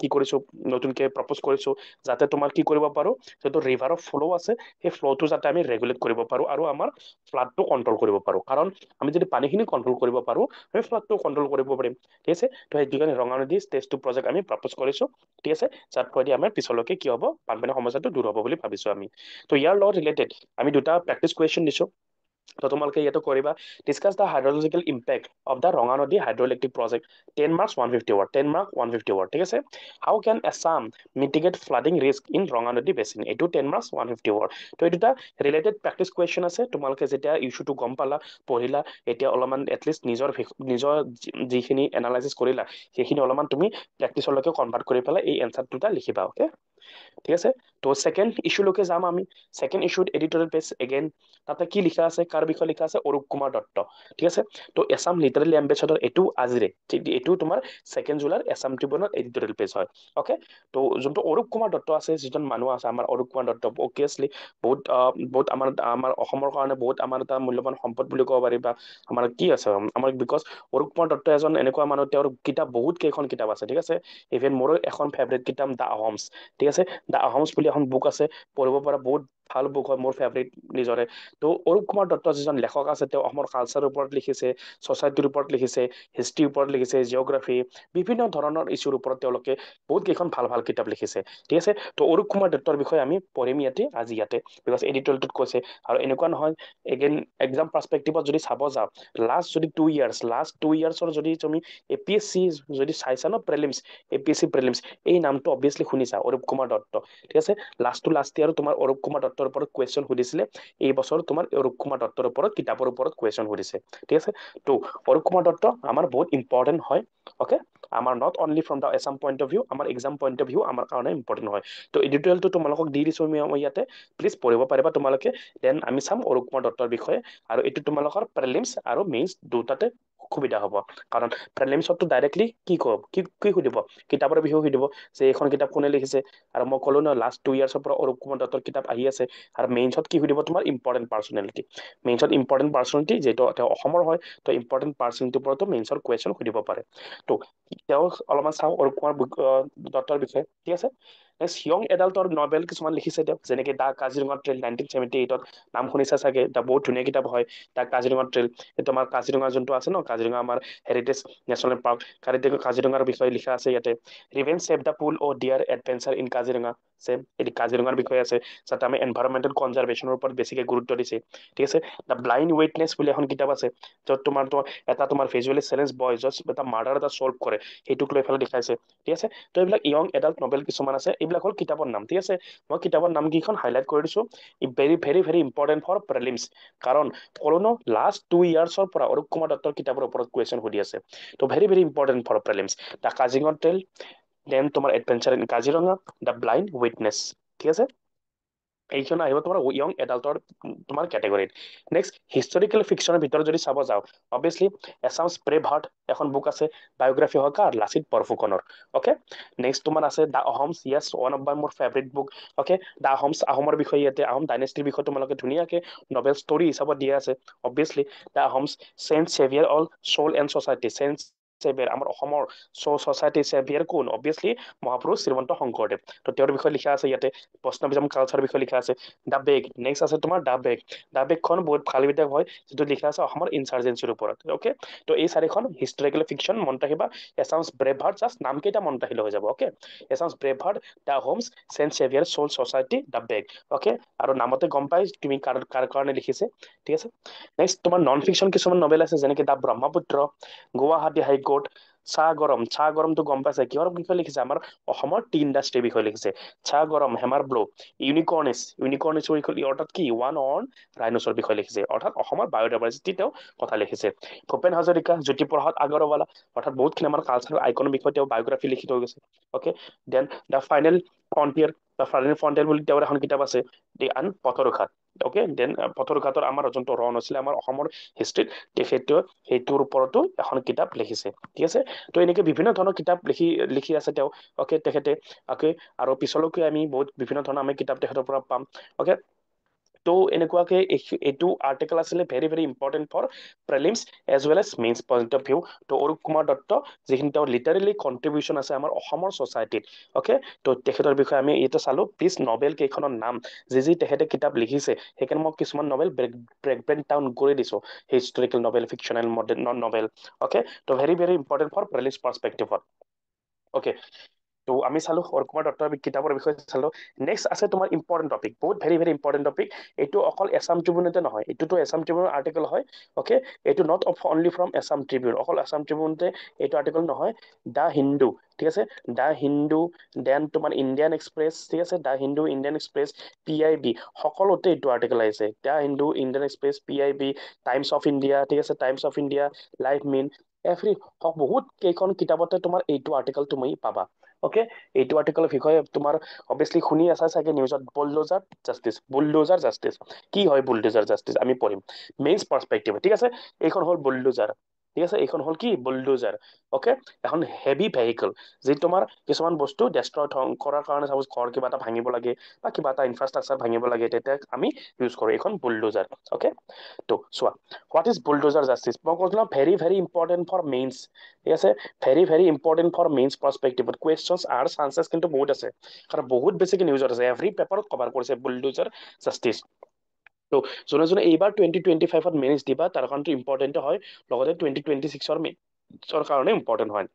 কি কৰিছোঁ, নতুনকৈ প্ৰপ'জ কৰিছোঁ, যাতে তোমাৰ কি কৰিব পাৰোঁ, যিটো ৰিভাৰৰ ফ্ল' আছে, সেই ফ্ল'টো যাতে আমি ৰেগুলেট কৰিব পাৰোঁ আৰু আমাৰ ফ্লাডটো কণ্ট্ৰল কৰিব পাৰোঁ। কাৰণ আমি যদি পানীখিনি কণ্ট্ৰল কৰিব পাৰোঁ, আমি ফ্লাডটো কণ্ট্ৰল কৰিব পাৰিম। ঠিক আছে, তো সেইটো কাৰণে ৰঙা নদী ষ্টেজ 2 প্ৰজেক্ট আমি প্ৰপ'জ কৰিছোঁ। ঠিক আছে, যাত ফলত আমাৰ পিছলৈকে কি হ'ব, বানপানীৰ সমস্যাটো দূৰ হ'ব বুলি ভাবিছোঁ আমি। তো ইয়াৰ লগত ৰিলেটেড আমি দুটা প্ৰেক্টিচ কুৱেশ্যন দিছোঁ, তো তোমালোকে ইয়াতো কৰিবা। Discuss the hydrological impact of the Ranganadi hydroelectric project, 10 marks 150 word, 10 mark 150 word. ঠিক আছে, how can Assam mitigate flooding risk in Ranganadi basin, এইটো 10 মাৰ্কছ 150 ৱৰ্ড। তো এই দুটা ৰিলেটেড প্ৰেক্টিচ কুৱেশ্যন আছে, তোমালোকে যেতিয়া ইছ্যুটো গম পালা, পঢ়িলা, এতিয়া অলপমান এটলিষ্ট নিজৰ যিখিনি এনালাইচিছ কৰিলা, সেইখিনি অলপমান তুমি প্ৰেক্টিচলৈকে কনভাৰ্ট কৰি পেলাই এই এনচাৰ দুটা লিখিবা। অ'কে, ঠিক আছে, তো ছেকেণ্ড ইছ্যুলৈকে যাম আমি। ছেকেণ্ড ইছ্যুত এডিটৰিয়েল পেজ এগেইন, তাতে কি লিখা আছে, কাৰ বিষয়ে লিখা আছে, অৰূপ কুমাৰ দত্ত। ঠিক আছে, তো এছাম লিটাৰেলি এম্বেচাডৰ, এইটো আজিৰে, এইটো তোমাৰ 2 জুলাইৰ এছাম ট্ৰিবিউনৰ এডিটৰিয়েল পেজ হয়। অ'কে, তো যোনটো অৰূপ কুমাৰ দত্ত আছে, যিজন মানুহ আছে আমাৰ অৰূপ কুমাৰ দত্ত, অবভিয়াছলি বহুত আমাৰ অসমৰ কাৰণে বহুত আমাৰ এটা মূল্যৱান সম্পদ বুলি ক'ব পাৰি, বা আমাৰ কি আছে আমাৰ, বিকজ অৰূপ কুমাৰ দত্ত এজন এনেকুৱা মানুহ, তেওঁৰ কিতাপ বহুত কেইখন কিতাপ আছে। ঠিক আছে, ইভেন মোৰো এখন ফেভৰেট কিতাপ দ্য আহোমছ। ঠিক আছে, দ্য আহোমছ বুলি এখন বুক আছে, পঢ়িব পৰা বহুত ভাল বুক হয়, মোৰ ফেভৰেট নিজৰে। তো অৰূপ কুমাৰ দত্ত যিজন লেখক আছে, তেওঁ অসমৰ কালচাৰৰ ওপৰত লিখিছে, ছ'চাইটিৰ ওপৰত লিখিছে, হিষ্ট্ৰীৰ ওপৰত লিখিছে, জিঅ'গ্ৰাফী, বিভিন্ন ধৰণৰ ইছ্যুৰ ওপৰত তেওঁলোকে বহুত কেইখন ভাল ভাল কিতাপ লিখিছে। ঠিক আছে, তো অৰূপ কুমাৰ দত্তৰ বিষয়ে আমি পঢ়িম ইয়াতে, বিকজ এডিটৰিয়েলটোত কৈছে। আৰু এনেকুৱা নহয়, এগেইন এক্সাম পাৰ্চপেক্টিভত যদি চাব যাওঁ, লাষ্ট 2 ইয়াৰ্ছৰ যদি তুমি APSC যদি চাইছা ন, প্ৰিলিমছ, APSC প্ৰিলিমছ, এই নামটো অবভিয়াছলি শুনিছা, অৰূপ কুমাৰ দত্ত। ঠিক আছে, লাষ্ট ইয়াৰ তোমাৰ অৰূপ কুমাৰ দত্তৰ ওপৰত কুৱেশ্যন সুধিছিলে, এই বছৰ তোমাৰ অৰূপ কুমাৰ দত্তৰ ওপৰত কিতাপৰ ওপৰত কুৱেশ্যন সুধিছে। ঠিক আছে, তো অৰূপ কুমাৰ দত্ত আমাৰ বহুত ইম্পৰ্টেণ্ট হয়। অ'কে, আমাৰ not only from the Assam point of view, আমাৰ এক্সাম পইণ্ট অফ ভিউ আমাৰ কাৰণে ইম্পৰ্টেণ্ট হয়। তো এডিটৰিয়েলটো তোমালোকক দি দিছোঁ মই ইয়াতে, প্লিজ পঢ়িব পাৰিবা তোমালোকে। দেন আমি চাম অৰূপ কুমাৰ দত্তৰ বিষয়ে, আৰু এইটো তোমালোকৰ প্ৰিলিমছ আৰু মেইনছ দুটাতে সুবিধা হ'ব। কাৰণ প্ৰিলিমছতটো ডাইৰেক্টলি কি সুধিব, কিতাপৰ বিষয়ে সুধিব, যে এইখন কিতাপ কোনে লিখিছে। আৰু মই ক'লো ন, লাষ্ট 2 ইয়াৰ্ছৰ পৰা অৰূপ কুমাৰ দত্তৰ কিতাপ আহি আছে। আৰু মেইনছত কি সুধিব, তোমাৰ ইম্পৰ্টেণ্ট পাৰ্চনেলিটি। মেইনছত ইম্পৰ্টেণ্ট পাৰ্চনেলিটি, যিহেতু তেওঁ অসমৰ হয়, তো ইম্পৰ্টেণ্ট পাৰ্চনেলিটিৰ ওপৰতো মেইনছৰ কুৱেশ্যন সুধিব পাৰে। তো তেওঁ অলপমান চাওঁ অৰূপ কুমাৰ দত্তৰ বিষয়ে। ঠিক আছে, নেক্সট, য়ং এডাল্টৰ নভেল কিছুমান লিখিছে তেওঁ, যেনেকে দ্য কাজিৰঙা ট্ৰেইল 1978, নাম শুনিছা চাগে, এটা বহুত ধুনীয়া কিতাপ হয়, দ্য কাজিৰঙা ট্ৰেইল। তোমাৰ কাজিৰঙা যোনটো আছে ন, কাজিৰঙা আমাৰ হেৰিটেজ নেশ্যনেল পাৰ্ক, কাজিৰঙাৰ বিষয়ে লিখা আছে ইয়াতে। Revenge save the pool O' dear adventure in Kaziranga, এটি কাজিৰঙাৰ বিষয়ে আছে, যাতে আমি এনভাইৰনমেণ্টেল কনজাৰ্ভেশ্যনৰ ওপৰত বেছিকে গুৰুত্ব দিছে। ঠিক আছে, দ্য ব্লাইণ্ড উইটনেছ বুলি এখন কিতাপ আছে, য'ত এটা তোমাৰ ভিজুৱেলি চেলেঞ্জ বয়, য'ত এটা মাৰ্ডাৰ এটা চল্ভ কৰে, সেইটোক লৈ পেলাই দেখাইছে। ঠিক আছে, তো এইবিলাক য়ং এডাল্ট নভেল কিছুমান আছে, এইবিলাক হ'ল কিতাপৰ নাম। ঠিক আছে, মই কিতাপৰ নাম কেইখন হাইলাইট কৰি দিছোঁ, very very very important for prelims. কাৰণ ক'লো ন, লাষ্ট 2 ইয়াৰ্ছৰ পৰা অৰূপ কুমাৰ দত্তৰ কিতাপৰ ওপৰত কুৱেশ্যন সুধি আছে। তো very very important for prelims, the Kaziranga trail, then তোমাৰ adventure in Kaziranga, the blind witness. ঠিক আছে, এইখন আহিব তোমাৰ য়ং এডাল্টৰ তোমাৰ কেটেগৰীত। নেক্সট, হিষ্টৰিকেল ফিকশ্যনৰ ভিতৰত যদি চাব যাওঁ, অবভিয়াছলি এছামছ ব্ৰেভ হাৰ্ট এখন বুক আছে, বায়'গ্ৰাফী হয় কাৰ, লাচিত বৰফুকনৰ। অ'কে, নেক্সট তোমাৰ আছে the Ahoms, yes, one of my মোৰ favourite book. Okay, the Ahoms, আহোমৰ বিষয়ে ইয়াতে, আহোম ডাইনেষ্টিৰ বিষয়ে তোমালোকে ধুনীয়াকে নভেল ষ্টৰী হিচাপত দিয়া আছে। Obviously the Ahoms, change saviour all, soul and society, change saviour আমাৰ অসমৰ ছ'চাইটি চেভিয়াৰ কোন অবভিয়াছলি মহাপুৰুষ শ্ৰীমন্ত শংকৰদেৱ তো তেওঁৰ বিষয়ে লিখা আছে ইয়াতে বৈষ্ণৱিজম কালচাৰৰ বিষয়ে লিখা আছে দ্য বেগ নেক্সট আছে তোমাৰ দ্য বেগখন বহুত ভাল কিতাপ হয় যিটো লিখা আছে অসমৰ ইনচাৰ্জেঞ্চিৰ ওপৰত অ'কে তো এই চাৰিখন হিষ্টৰিকেল ফিকশ্যন মনত ৰাখিবা এছামছ ব্ৰেভ হাৰ্ট জাষ্ট নামকেইটা মনত ৰাখিলে হৈ যাব okay Assam's brave heart the Ahoms saint saviour soul society the bag okay আৰু নামতে গম পাই তুমি কাৰ কাৰণে লিখিছে ঠিক আছে নেক্সট তোমাৰ নন ফিকশ্যন কিছুমান নভেল আছে যেনেকে দ্য ব্ৰহ্মপুত্ৰ গুৱাহাটী হাইকোৰ্ট চাহ গৰমটো গম পাইছে কিহৰ বিষয়ে লিখিছে আমাৰ অসমৰ টি ইণ্ডাষ্ট্ৰীৰ বিষয়ে লিখিছে চাহ গৰম হেমাৰ ব্লো ইউনিকৰ্নিছ অৰ্থাৎ কি ওৱান অন ৰাইনছৰ বিষয়ে লিখিছে অৰ্থাৎ অসমৰ বায়'ডাইভাৰ্চিটি তেওঁ কথা লিখিছে ভূপেন হাজৰিকা জ্যোতিপ্ৰসাদ আগৰৱালা অৰ্থাৎ বহুতখিনি আমাৰ কালচাৰেল আইকনৰ বিষয়ে তেওঁ বায়'গ্ৰাফী লিখি থৈ গৈছে okay then the final frontier বুলি তেওঁৰ এখন কিতাপ আছে দি আন পথৰুঘাট অ'কে দেন পথৰুঘাটৰ আমাৰ যোনটো ৰণ আছিলে আমাৰ অসমৰ হিষ্ট্ৰীত তেখেতে সেইটোৰ ওপৰতো এখন কিতাপ লিখিছে ঠিক আছে তো এনেকে বিভিন্ন ধৰণৰ কিতাপ লিখি আছে তেওঁ অ'কে তেখেতে অ'কে আৰু পিছলৈকে আমি বহুত বিভিন্ন ধৰণৰ আমি কিতাপ তেখেতৰ পৰা পাম অ'কে তো এনেকুৱাকে এইটো আৰ্টিকেল আছিলে very very important for prelims as well as mains point of view তো অৰূপ কুমাৰ দত্ত যিখিনি তেওঁৰ লিটাৰেলি কণ্ট্ৰিবিউশ্যন আছে আমাৰ অসমৰ ছ'চাইটিত অ'কে তো তেখেতৰ বিষয়ে আমি এইটো চালো প্লিজ নভেল কেইখনৰ নাম যি তেখেতে কিতাপ লিখিছে সেইকাৰণে মই কিছুমান নভেল ব্ৰেক ডাউন কৰি দিছো historical novel fictional novel okay তো very very important for prelims পাৰ্চপেক্টিভত অ'কে তো আমি চালো অৰূপ কুমাৰ দত্তৰ কিতাপৰ বিষয়ে চালো নেক্সট আছে তোমাৰ ইম্পৰ্টেণ্ট টপিক বহুত ভেৰি ভেৰি ইম্পৰ্টেণ্ট টপিক এইটো অকল এছাম ট্ৰিবিউনতে নহয় এইটোতো এছাম ট্ৰিবিউনৰ আৰ্টিকেল হয় অ'কে এইটো not only from Assam Tribune অকল এছাম ট্ৰিবিউনতে এইটো আৰ্টিকেল নহয় দ্য হিন্দু ঠিক আছে দ্য হিন্দু দেন তোমাৰ ইণ্ডিয়ান এক্সপ্ৰেছ ঠিক আছে the Hindu Indian express PIB সকলোতে এইটো আৰ্টিকেল আহিছে the Hindu Indian express PIB times of India ঠিক আছে টাইমছ অফ ইণ্ডিয়া লাইভ মিন বহুত কেইখন কিতাপতে তোমাৰ এইটো আৰ্টিকেল তুমি পাবা অ'কে এইটো আৰ্টিকেলৰ বিষয়ে তোমাৰ অবভিয়াছলি শুনি আছা চাগে নিউজত বুলডোজাৰ জাষ্টিছ কি হয় বুলডোজাৰ জাষ্টিছ আমি পঢ়িম মেইনছ পাৰ্চপেক্টিভ ঠিক আছে এইখন হ'ল বুলডোজাৰ ঠিক আছে এইখন হ'ল কি বুলডোজাৰ অ'কে এখন হেভি ভেহিকল যি তোমাৰ কিছুমান বস্তু ডেষ্ট্ৰয় কৰাৰ কাৰণে চাপোজ ঘৰ কিবা এটা ভাঙিব লাগে বা কিবা এটা ইনফ্ৰাষ্ট্ৰাকচাৰ ভাঙিব লাগে তেতিয়া আমি ইউজ কৰোঁ এইখন বুলডোজাৰ অ'কে তো চোৱা হোৱাট ইজ বুলডোজাৰ জাষ্টিছ মই কৈছিলোঁ very very important for mains ঠিক আছে very very important for mains পাৰ্চপেক্টিভত কুৱেশ্যনছ আৰু চান্সেছ কিন্তু বহুত আছে কাৰণ বহুত বেছিকৈ নিউজত আছে এভৰি পেপাৰত কভাৰ কৰিছে বুলডোজাৰ জাষ্টিছ তো যোনে এইবাৰ 2025ত মেইনছ দিবা তাৰ কাৰণটো ইম্পৰ্টেণ্ট হয় লগতে 2026ৰ কাৰণে ইম্পৰ্টেণ্ট হয়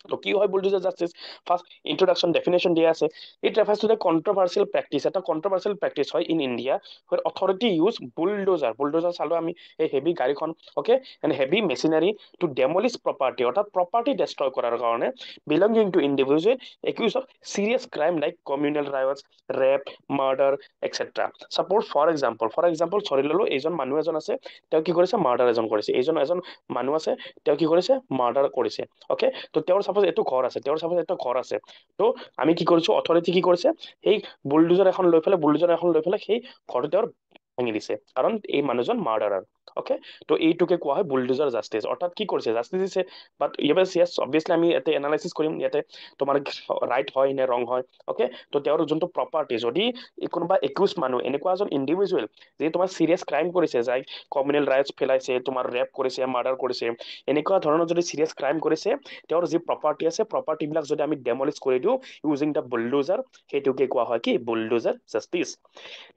তো কি হয় bulldozer justice first introduction definition দিয়া আছে it refers to the controversial practice এটা কণ্ট্ৰভাৰ্চিয়েল প্ৰেক্টিছ হয় in India where authority use bulldozer চালো আমি এই হেভি গাড়ীখন okay and heavy machinery to demolish property অৰ্থাৎ প্ৰপাৰ্টি ডেষ্ট্ৰয় কৰাৰ কাৰণে belonging to individual accused of serious crime like communal riots rape murder etcetera suppose for example ধৰি ললো এইজন মানুহ এজন আছে তেওঁ কি কৰিছে মাৰ্ডাৰ এজন কৰিছে এজন মানুহ আছে তেওঁ কি কৰিছে মাৰ্ডাৰ কৰিছে অ'কে তো তেওঁৰ চাপোজ এইটো ঘৰ আছে তো আমি কি কৰিছো অথৰিটি কি কৰিছে সেই বুলডোজাৰ এখন লৈ পেলাই সেই ঘৰটো তেওঁৰ ভাঙি দিছে কাৰণ এই মানুহজন মাৰ্ডাৰাৰ অ'কে তো এইটোকে কোৱা হয় বুলডোজাৰ জাষ্টিছ অৰ্থাৎ কি কৰিছে জাষ্টিছ দিছে বাট য়েছ অবভিয়াছলি আমি ইয়াতে এনালাইচিছ কৰিম ইয়াতে তোমাৰ ৰাইট হয় নে ৰং হয় অ'কে তো তেওঁৰ যোনটো প্ৰপাৰ্টি যদি কোনোবা একিউজ মানুহ এনেকুৱা এজন ইণ্ডিভিজুৱেল যি তোমাৰ চিৰিয়াছ ক্ৰাইম কৰিছে যাই কমিউনেল ৰাইটছ ফেলাইছে তোমাৰ ৰেপ কৰিছে মাৰ্ডাৰ কৰিছে এনেকুৱা ধৰণৰ যদি চিৰিয়াছ ক্ৰাইম কৰিছে তেওঁৰ যি প্ৰপাৰ্টি আছে প্ৰপাৰ্টিবিলাক যদি আমি ডেমলিছ কৰি দিওঁ ইউজিং দ্য বুলডোজাৰ সেইটোকে কোৱা হয় কি bulldozer justice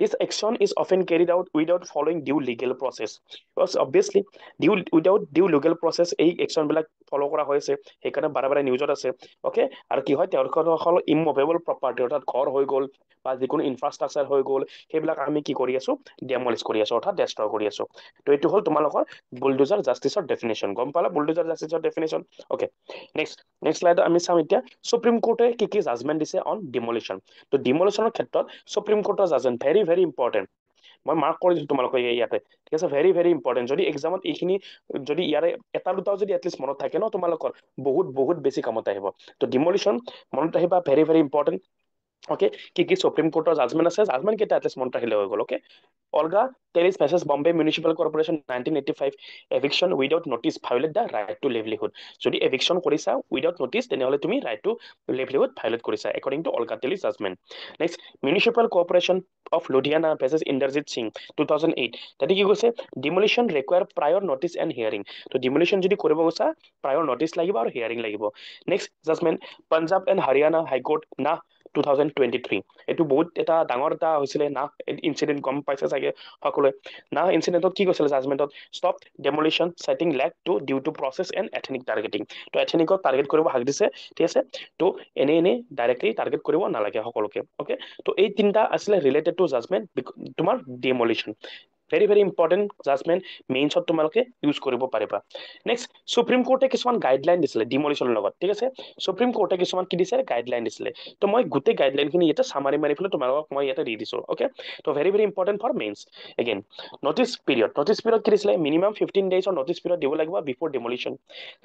this action is often carried out without following due legal process obviously without due legal process এই একশ্যনবিলাক ফ'ল' কৰা হৈছে সেইকাৰণে বাৰে নিউজত আছে অ'কে আৰু কি হয় তেওঁলোকৰ ইমুভেবল প্ৰপাৰ্টি অৰ্থাৎ ঘৰ হৈ গ'ল বা যিকোনো ইনফ্ৰাষ্ট্ৰাকচাৰ হৈ গ'ল সেইবিলাক আমি কি কৰি আছো ডেমলিছ কৰি আছো অৰ্থাৎ ডেষ্ট্ৰয় কৰি আছো তো এইটো হ'ল তোমালোকৰ বুলডোজাৰ জাষ্টিছৰ ডেফিনেশ্যন গম পালা বুলডোজাৰ জাষ্টিছৰ ডেফিনেশ্যন অ'কে নেক্সট শ্লাইডত আমি চাম এতিয়া সুপ্ৰিম কোৰ্টে কি জাজমেণ্ট দিছে অন ডিমলিশ্যন তো ডিমলিশ্যনৰ ক্ষেত্ৰত সুপ্ৰিম কোৰ্টৰ জাজমেণ্ট ভেৰি ভেৰি ইম্পৰ্টেণ্ট মই মাৰ্ক কৰি দিছো তোমালোকে ইয়াতে ঠিক আছে ভেৰি ভেৰি ইম্পৰ্টেণ্ট যদি এক্সামত এইখিনি যদি ইয়াৰে এটা দুটাও যদি এটলিষ্ট মনত থাকে ন তোমালোকৰ বহুত বেছি কামত আহিব তো ডিমলিশ্যন মনত আহিবা ভেৰি ভেৰি ইম্পৰ্টেণ্ট ওকে কি সুপ্ৰিম কোৰ্টৰ জাজমেন্ট আছে, জাজমেন্ট কেইটা এটলিষ্ট মনত ৰাখিলে হৈ গ'ল। Okay Olga Terry's versus Bombay Municipal Corporation 1985 eviction without notice violate the right to livelihood. যদি eviction কৰিছা without notice তেনেহলে তুমি right to livelihood violate কৰিছা according to Olga Terry's judgment. Next, Municipal Corporation of Ludhiana versus Inderjit Singh 2008 তাতে কি কৈছে demolition require prior notice and hearing. তো demolition যদি কৰিব গৈছা prior notice লাগিব আৰু hearing লাগিব. Next judgment, Punjab and Haryana High Court না 2023 এইটো বহুত এটা ডাঙৰ এটা হৈছিলে না ইনসিডেন্ট গম পাইছে চাগে সকলোৱে না ইনসিডেন্টত কি কৈছিলে জাজমেন্টত stop demolition setting lack to due to process and ethnic targeting তো এথনিকক টাৰ্গেট কৰিব হাক দিছে ঠিক আছে তো এনে ডাইৰেক্টলি টাৰ্গেট কৰিব নালাগে সকলোকে ওকে তো এই তিনটা আছিলে ৰিলেটেড টু জাজমেন্ট তোমাৰ ডেমলিশ্যন ভেৰি ইম্পৰ্টেণ্ট জাজমেন্ট মেইনছত তোমালোকে ইউজ কৰিব পাৰিবা নেক্সট সুপ্ৰিম কোৰ্টে কিছুমান গাইডলাইন দিছিলে ডিমলিশ্যনৰ লগত ঠিক আছে সুপ্ৰিম কোৰ্টে কিছুমান কি দিছে গাইডলাইন দিছিলে তো মই গোটেই গাইডলাইন খিনি ইয়াতে সামাৰি মাৰি ফেলে তোমালোকক মই ইয়াতে দি দিছো ওকে তো very important for mains again notice period কি দিছিলে মিনিমাম 15 ডেজৰ notice period দিব লাগিব বিফোৰ demolition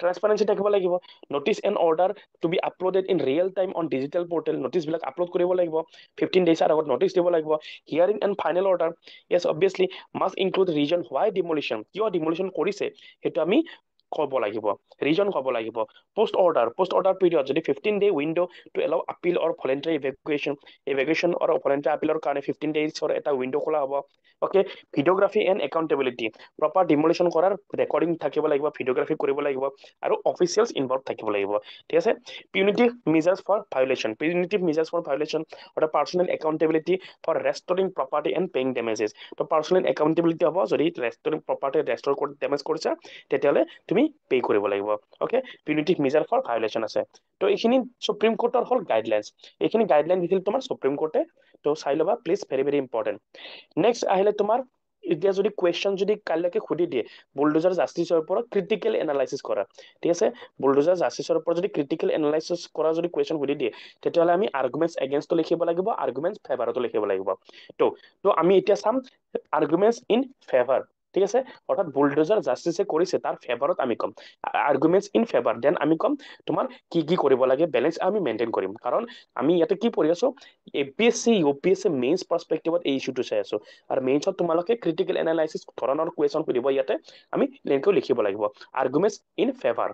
ট্ৰান্সপাৰেন্সি থাকিব লাগিব notice and order to be uploaded in real time on digital portal notice বিলাক আপলোড কৰিব লাগিব 15 ডেজৰ আগত notice দিব লাগিব hearing and final order yes obviously must include reason why demolition কিয় demolition কৰিছে সেইটো আমি ক'ব লাগিব ৰিজন ক'ব লাগিব post order period যদি 15 day window to allow appeal or voluntary evacuation or voluntary appeal কাৰণে 15 days এটা window খোলা হ'ব ওকে ভিডিওগ্ৰাফি এণ্ড একাউণ্টেবিলিটি প্ৰপাৰ ডিমলিশ্যন কৰাৰ ৰেকৰ্ডিং থাকিব লাগিব ভিডিওগ্ৰাফি কৰিব লাগিব আৰু অফিচিয়েলছ ইনভলভ থাকিব লাগিব ঠিক আছে পিউনিটিভ মেজাৰ্ছ ফৰ ভায়োলেশ্যন অৰ্থাৎ personal accountability for restoring property and paying damages তো পাৰ্চনেল একাউণ্টেবিলিটি হ'ব যদি ৰেষ্টৰিং প্ৰপাৰ্টি ৰেষ্টৰ কৰি ডেমেজ কৰিছা তেতিয়াহ'লে তুমি পে কৰিব লাগিব ওকে পিউনিটিভ মেজাৰ ফৰ ভায়োলেশ্যন আছে তো এইখিনি সুপ্ৰিম কোৰ্টৰ হ'ল গাইডলাইনছ এইখিনি গাইডলাইন দিছিল তোমাৰ সুপ্ৰিম কোৰ্টে তো চাই ল'বা প্লিজ ভেৰি ইম্পৰ্টেণ্ট নেক্সট আহিলে তোমাৰ এতিয়া যদি কুৱেশ্যন যদি কাইলৈকে সুধি দিয়ে বুলডোজাৰ জাষ্টিছৰ ওপৰত ক্ৰিটিকেল এনালাইচিছ কৰা ঠিক আছে বুলডোজাৰ জাষ্টিছৰ ওপৰত যদি ক্ৰিটিকেল এনালাইচিছ কৰা যদি কুৱেশ্যন সুধি দিয়ে তেতিয়াহ'লে আমি আৰ্গুমেণ্টছ এগেইনষ্টটো লিখিব লাগিব আৰ্গুমেণ্টছ ফেভাৰতো লিখিব লাগিব তো তো আমি এতিয়া চাম আৰ্গুমেণ্টছ ইন ফেভাৰ ঠিক আছে অৰ্থাৎ বুলডোজাৰ জাষ্টিছে কৰিছে তাৰ ফেভাৰত আমি ক'ম আৰ্গুমেণ্টছ ইন ফেভাৰ দেন আমি ক'ম তোমাৰ কি কৰিব লাগে বেলেঞ্চ আমি মেইনটেইন কৰিম কাৰণ আমি ইয়াতে কি পঢ়ি আছো এপিএসসি ইউপিএসসি মেইনছ পাৰ্সপেক্টিভত এই ইস্যুটো চাই আছো আৰু মেইনছত তোমালোকে ক্ৰিটিকেল এনালাইচিছ ধৰণৰ কুৱেশ্যন সুধিব ইয়াতে আমি এনেকৈ লিখিব লাগিব আৰ্গুমেণ্টছ ইন ফেভাৰ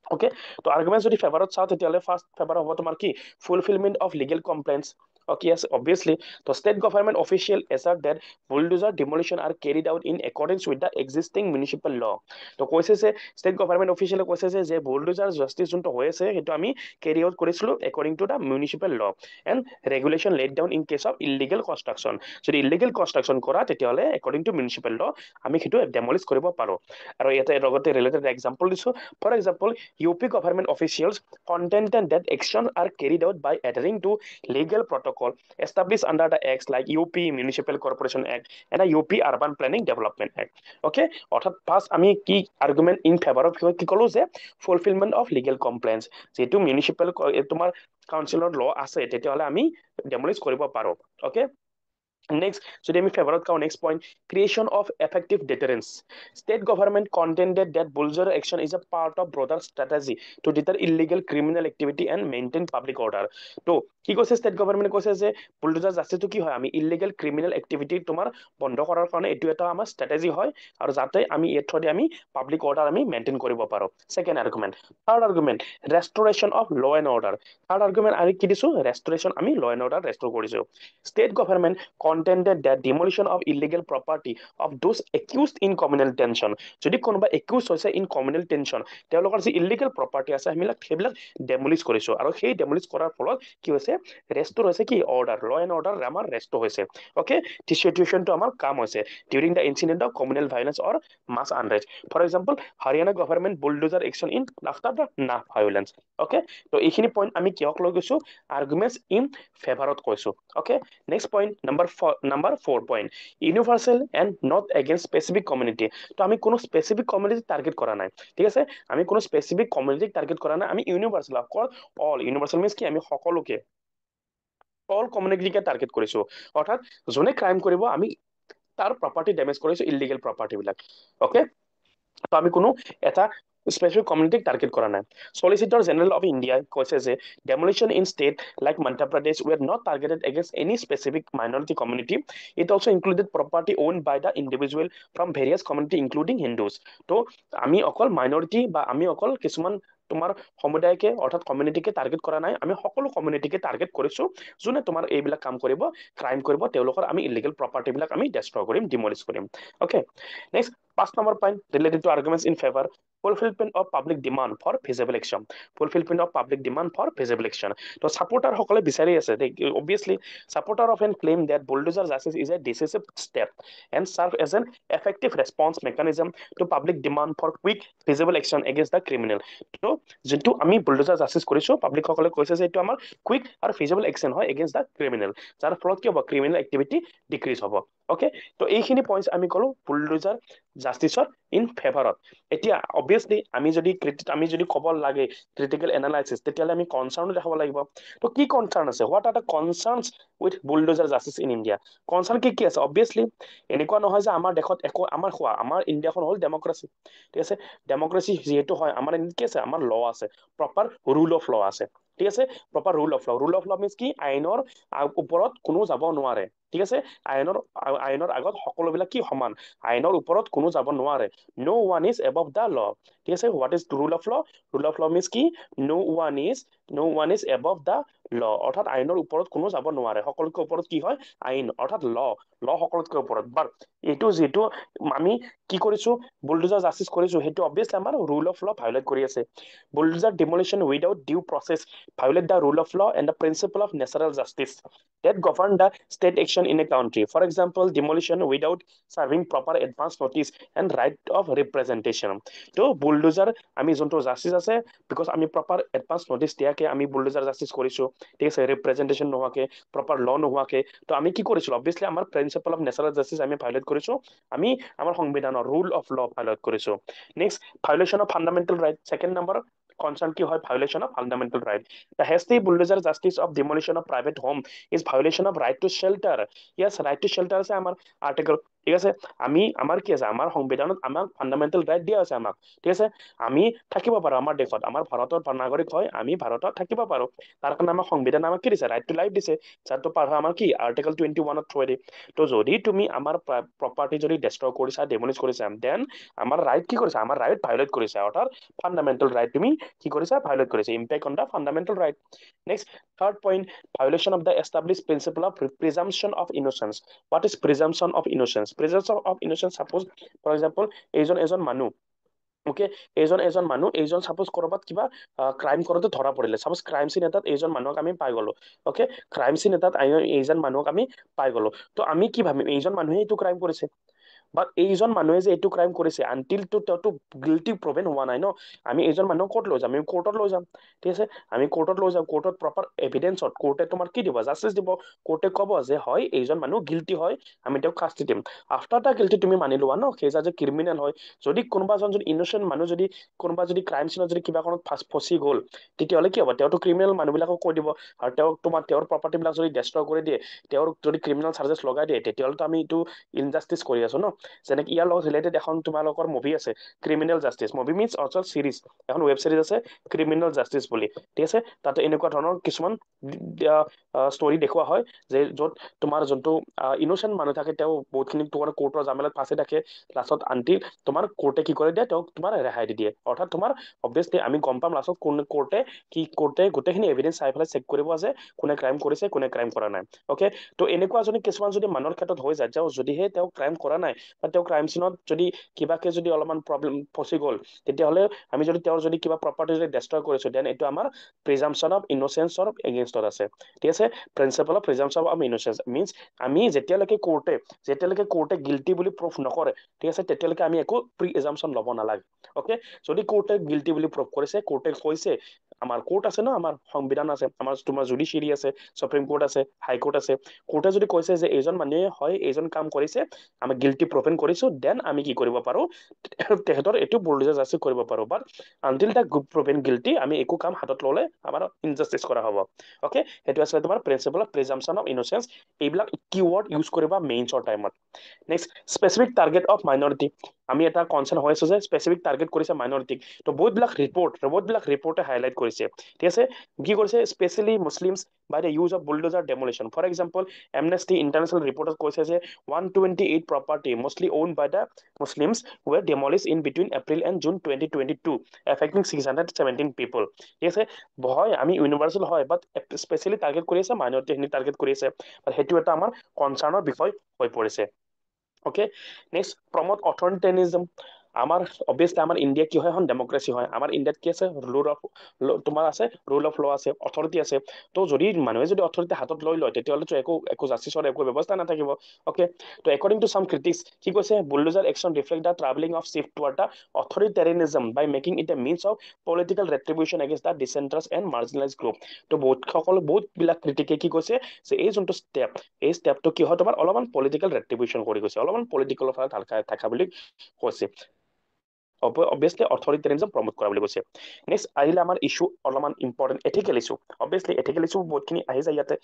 ওকে তো আৰ্গুমেণ্ট যদি ফেভাৰত চাওঁ তেতিয়াহ'লে ফাৰ্ষ্ট ফেভাৰ হ'ব তোমাৰ কি fulfilment of legal complaints okay yes obviously the state government official assert that bulldozer demolition are carried out in accordance with the existing municipal law তো কৈছে যে state government official কৈছে যে bulldozer justice যোনটো হৈ আছে সেইটো আমি carry out কৰিছিলো according to the municipal law and regulation laid down in case of illegal construction যদি illegal construction কৰা তেতিয়াহ'লে according to municipal law আমি সেইটো demolish কৰিব পাৰো আৰু ইয়াতে লগতে related example দিছো for example UP government officials contended that actions are carried out by adhering to legal protocol established under the acts like UP Municipal Corporation Act and the UP Urban Planning Development Act. Okay, অর্থাৎ first আমি কি argument in favour of কি কলো যে fulfilment of legal compliance যেহেতু municipal তোমাৰ কাউন্সিলৰ ল আছে তেতিয়াহ'লে আমি ডেমলিশ কৰিব পাৰো okay Next, so let me favorite count next point creation of effective deterrence. State government contended that bulldozer action is a part of broader strategy to deter illegal criminal activity and maintain public order. তো কি কৈছে state গভৰ্ণমেণ্টে কৈছে যে bulldozer জাষ্টিছটো কি হয় আমি illegal criminal activity তোমাৰ বন্ধ কৰাৰ কাৰণে এইটো এটা আমাৰ ষ্ট্ৰেটেজি হয় আৰু যাতে আমি এই থ্ৰুদি আমি পাব্লিক অৰ্ডাৰ আমি মেইনটেইন কৰিব পাৰো second argument third argument restoration of law and order third argument আমি কি দিছো ৰেষ্টৰেশ্যন আমি ল এণ্ড অৰ্ডাৰ ৰেষ্টৰ কৰিছো state government contended that demolition of illegal property of those accused in communal tension যদি কোনোবা accused হৈছে in communal tension তেওঁলোকৰ যি illegal property আছে সেইবিলাক ডেমলিশ কৰিছো আৰু সেই ডেমলিশ কৰাৰ ফলত কি হৈছে ৰেষ্টৰ হৈছে কি অৰ্ডাৰ ল এণ্ড অৰ্ডাৰ আমাৰ ৰেষ্ট হৈছে ওকে this situation টো আমাৰ কাম হৈছে during the incident of communal violence or mass unrest for example Haryana government bulldozer action in after the nah violence okay তো এইখিনি পইণ্ট আমি কিয়ক লৈ গৈছো আৰ্গুমেণ্টছ ইন ফেভাৰত কৈছো okay next point number 4 point universal and not against specific community তো আমি কোনো specific community target করা নাই ঠিক আছে আমি কোনো স্পেসিফিক কমিউনিটি টার্গেট করা নাই আমি universal of course all universal means কি আমি সকলোকে অল কমিউনিটিকে টার্গেট কৰিছো অৰ্থাৎ যোনে ক্ৰাইম কৰিব আমি তাৰ প্ৰপাৰ্টি ডেমেজ কৰিছো ইলিগেল প্ৰপাৰ্টি বিলাক ওকে তো আমি কোনো এটা স্পেচিফিক কমিউনিটিক টাৰ্গেট কৰা নাই সলিচিটৰ জেনেৰেল অফ ইণ্ডিয়াই কৈছে যে demolition in state like Madhya Pradesh were not targeted against any specific minority community. It also included property owned by the individual from various community including Hindus. তো আমি অকল minority বা আমি অকল কিছুমান তোমাৰ সমুদায়কে অৰ্থাৎ কমিউনিটিকে টাৰ্গেট কৰা নাই আমি সকলো কমিউনিটিকে টাৰ্গেট কৰিছো যোনে তোমাৰ এইবিলাক কাম কৰিব ক্ৰাইম কৰিব তেওঁলোকৰ আমি ইলিগেল প্ৰপাৰ্টি বিলাক আমি ডেষ্ট্ৰয় কৰিম ডিমলিছ কৰিম okay next 5 number point related to arguments in favour fulfillment of public demand for visible action fulfillment of public demand for visible action তো সাপোৰ্টাৰ সকলে বিচাৰি আছে obviously supporter of an claim that bulldozer justice is a decisive step and serve as an effective response mechanism to public demand for quick visible action against the criminal তো যোনটো আমি bulldozer justice কৰিছো public সকলে কৈছে যে এইটো আমাৰ quick আৰু ফিজিবল একশন হয় এগেইনষ্ট দ্য ক্ৰিমিনেল যাৰ ফলত কি হ'ব ক্ৰিমিনেল এক্টিভিটি ডিক্ৰিজ হ'ব ওকে তো এইখিনি পইণ্টছ আমি ক'লো বুলডোজাৰ জাস্টিসৰ ইন ফেভাৰত এতিয়া অবভিয়াছলি আমি যদি ক'ব লাগে ক্ৰিটিকেল এনালাইচিছ তেতিয়াহ'লে আমি কনচাৰ্ণো দেখাব লাগিব তো কি কনচাৰ্ণ আছে what are the concerns with bulldozer justice in India concern কি আছে অবভিয়াছলি এনেকুৱা নহয় যে আমাৰ দেশত একো আমাৰ ইণ্ডিয়াখন হ'ল ডেমক্ৰেচি ঠিক আছে ডেমক্ৰেচি যিহেতু হয় আমাৰ কি আছে আমাৰ ল আছে প্ৰপাৰ ৰুল অফ ল আছে ঠিক আছে প্ৰপাৰ ৰুল অফ ল মিনছ কি আইনৰ ওপৰত কোনো যাব নোৱাৰে ঠিক আছে আইনৰ আগত সকলোবিলাক কি সমান আইনৰ ওপৰত কোনো যাব নোৱাৰে no one is above the law ঠিক আছে what is rule of law means কি no one is above the law অৰ্থাৎ আইনৰ ওপৰত কোনো যাব নোৱাৰে সকলোতকৈ ওপৰত কি হয় আইন অৰ্থাৎ ল সকলোতকৈ ওপৰত বাট এইটো যিটো আমি কি কৰিছো বুলডোজাৰ জাস্টিস কৰিছো সেইটো অবভিয়াছলি আমাৰ ৰুল অফ ল ভায়োলেট কৰি আছে bulldozer demolition without due process violate the rule of law and the principle of natural justice that govern the state action in a country. For example, demolition without serving proper advance notice and right of representation. তো bulldozer আমি যোনটো justice আছে because আমি proper advance notice দিয়াকে আমি bulldozer justice কৰিছো ঠিক আছে ৰিপ্ৰেজেন্টেশ্যন নোহোৱাকে প্ৰপাৰ ল নোহোৱাকে তো আমি কি কৰিছো অবভিয়াছলি আমাৰ প্ৰিন্সিপল অফ নেচাৰেল জাস্টিস আমি ভায়োলেট কৰিছো আমি আমাৰ সংবিধানৰ ৰুল অফ ল ভায়োলেট কৰিছো next violation of fundamental right second number concern কি হয় violation of fundamental right the hasty bulldozer justice of demolition of private home is violation of right to shelter yes right to shelter আছে আমাৰ article ঠিক আছে আমি আমাৰ কি আছে আমাৰ সংবিধানত আমাক ফাণ্ডামেণ্টেল ৰাইট দিয়া আছে আমাক ঠিক আছে আমি থাকিব পাৰো আমাৰ দেশত আমাৰ ভাৰতৰ নাগৰিক হয় আমি ভাৰতত থাকিব পাৰো তাৰ কাৰণে আমাৰ সংবিধান আমাক কি দিছে ৰাইট টু লাইফ দিছে যাৰটো পাৰ হয় আমাৰ কি আৰ্টিকেল 21 থ্ৰুৱেদি তো যদি তুমি আমাৰ প্ৰপাৰ্টি যদি ডেষ্ট্ৰয় কৰিছা ডেমলিছ কৰিছা দেন আমাৰ ৰাইট কি কৰিছা আমাৰ ৰাইট ভায়োলেট কৰিছা অৰ্থাৎ ফাণ্ডামেণ্টেল ৰাইট তুমি কি কৰিছা ভায়োলেট কৰিছে impact on the fundamental right next third point violation of the establish principle of presumption of innocence what is presumption of innocence presumption of innocence suppose for example এজন মানুহ okay এজন মানুহ suppose কৰবাত কিবা crime কৰোতে ধৰা পৰিলে suppose crime চিন এটাত এইজন মানুহক আমি পাই গলো ওকে ক্ৰাইম চিন এটাত এইজন মানুহক আমি পাই গলো তো আমি কি ভাবিম এইজন মানুহে এইটো ক্ৰাইম কৰিছে বাট এইজন মানুহে যে এইটো ক্ৰাইম কৰিছে আনটিল তেওঁটো গিল্টি প্ৰভেন হোৱা নাই ন আমি এইজন মানুহক ক'ত লৈ যাম আমি কোৰ্টত লৈ যাম ঠিক আছে আমি কোৰ্টত লৈ যাম কোৰ্টত প্ৰপাৰ এভিডেন্সত কোৰ্টে তোমাৰ কি দিব জাষ্টিছ দিব কোৰ্টে ক'ব যে হয় এইজন মানুহ গিল্টি হয় আমি তেওঁক শাস্তি দিম আফটাৰ দা গিল্টি তুমি মানি লোৱা ন সেই যে ক্ৰিমিনেল হয় যদি কোনোবা এজন যদি ইনোচেণ্ট মানুহ যদি ক্ৰাইম চিনত যদি কিবা কাৰণত ফচি গ'ল তেতিয়াহ'লে কি হ'ব তেওঁতো ক্ৰিমিনেল মানুহবিলাকক কৈ দিব আৰু তেওঁৰ প্ৰপাৰ্টি বিলাক যদি ডেষ্ট্ৰয় কৰি দিয়ে তেওঁৰ যদি ক্ৰিমিনেল চাৰ্জেছ লগাই দিয়ে তেতিয়াহ'লেতো আমি এইটো ইনজাষ্টিছ কৰি আছো ন যেনেকে ইয়াৰ লগত ৰিলেটেড এখন তোমালোকৰ মুভি আছে criminal justice movie means also series এখন ৱেব চিৰিজ আছে ক্ৰিমিনেল জাষ্টিছ বুলি ঠিক আছে তাতে এনেকুৱা ধৰণৰ কিছুমান ষ্টৰি দেখুওৱা হয় যে য'ত তোমাৰ যোনটো ইনোচেণ্ট মানুহ থাকে তেওঁ বহুতখিনি তোমাৰ কোৰ্টৰ জামেলাত ফাঁচি থাকে লাষ্টত আনটি তোমাৰ কোৰ্টে কি কৰি দিয়ে তেওঁক তোমাৰ ৰেহাই দি দিয়ে অৰ্থাৎ তোমাৰ অবভিয়াছলি আমি গম পাম লাষ্টত কোৰ্টে গোটেইখিনি এভিডেন্স চাই পেলাই চেক কৰিব যে কোনে ক্ৰাইম কৰিছে কোনে ক্ৰাইম কৰা নাই অ'কে তো এনেকুৱা যদি কিছুমান যদি মানুহৰ ক্ষেত্ৰত হৈ যায় যদিহে তেওঁ ক্ৰাইম কৰা নাই বা তেওঁ ক্ৰাইম চিনত যদি কিবাকে যদি অলপমান প্ৰব্লেম ফচি গ'ল তেতিয়াহ'লে আমি যদি তেওঁৰ যদি কিবা প্ৰপাৰ্টি যদি ডেষ্ট্ৰয় কৰিছো দেন এইটো আমাৰ প্ৰিজাম্পশ্যন অফ ইনোচেন্সৰ এগেইনষ্টত আছে ঠিক আছে principle of presumption of ইনোচেন্স means আমি যেতিয়ালৈকে কোৰ্টে গিল্টি বুলি প্ৰুফ নকৰে ঠিক আছে তেতিয়ালৈকে আমি একো প্ৰিজাম্পশ্যন ল'ব নালাগে অ'কে যদি কোৰ্টে গিল্টি বুলি প্ৰুফ কৰিছে কোৰ্টে কৈছে আমাৰ কোৰ্ট আছে ন আমাৰ সংবিধান আছে আমাৰ তোমাৰ জুডিচিয়াৰী আছে সুপ্ৰিম কোৰ্ট আছে হাইকোৰ্ট আছে কোৰ্টে যদি কৈছে যে এইজন মানুহে হয় এইজন কাম কৰিছে আমি গিল্টি প্ৰুভেন কৰিছো দেন আমি কি কৰিব পাৰো তেখেতৰ এইটো বুলডোজাৰ জাষ্টিছ কৰিব পাৰো বাট আনটিল দা প্ৰুভেন গিল্টি আমি একো কাম হাতত ল'লে আমাৰ ইনজাষ্টিছ কৰা হ'ব অ'কে সেইটো আছিলে তোমাৰ প্ৰিন্সিপল অফ প্ৰিজাম্পশ্যন অফ ইনোচেন্স এইবিলাক কিৱৰ্ড ইউজ কৰিবা মেইনছৰ টাইমত next specific target of minority, আমি এটা কনচাৰ্ণ হৈ আছো যে স্পেচিফিক টাৰ্গেট কৰিছে মাইনৰিটিক। তো বহুতবিলাক ৰিপৰ্টে হাইলাইট কৰিছে, ঠিক আছে। কি কৰিছে, specially Muslims by the use of bulldozer demolition. For example Amnesty International ৰিপৰ্টত কৈছে যে 128 property mostly own by the Muslims were demolish in between April and June 2022 affecting 617 people, ঠিক আছে। হয় আমি ইউনিভাৰ্চেল হয়, বাট স্পেচিয়েলি টাৰ্গেট কৰি আছে মাইনৰিটিখিনি টাৰ্গেট কৰি আছে, সেইটো এটা আমাৰ কনচাৰ্ণৰ বিষয় হৈ পৰিছে। Okay, next promote authoritarianism. আমাৰ অবভিয়াছলি আমাৰ ইণ্ডিয়া কি হয়, এখন ডেমক্ৰেচি হয়। আমাৰ ইণ্ডিয়াত কি আছে, তোমাৰ আছে ৰুল অফ ল আছে, অথৰিটি আছে। তো যদি মানুহে যদি অথৰিটি হাতত লৈ লয়, তেতিয়াহ'লেতো একো জাষ্টিছৰ একো ব্যৱস্থা নাথাকিব। অ'কে, তো একৰ্ডিং টু চাম ক্ৰিটিক্স কি কৈছে, bulldozer action reflect the travelling of shift toward the authoritarianism by making it a means of political retribution against the dissenters and marginalise group. তো বহুতবিলাক ক্ৰিটিকে কি কৈছে যে এই যোনটো ষ্টেপ, এই ষ্টেপটো কি হয় তোমাৰ অলপমান পলিটিকেল ৰেট্ৰিবিউশ্যন কৰি গৈছে, অলপমান পলিটিকেলৰ ফালে ঢাল খাই থকা বুলি কৈছে। অবভিয়াছলি অথৰিটেৰিজম প্ৰমোট কৰা বুলি কৈছে। নেক্সট আহিলে আমাৰ ইছ্যু অলপমান important, ethical issue. Obviously ethical issue বহুতখিনি আহি যায় ইয়াতে।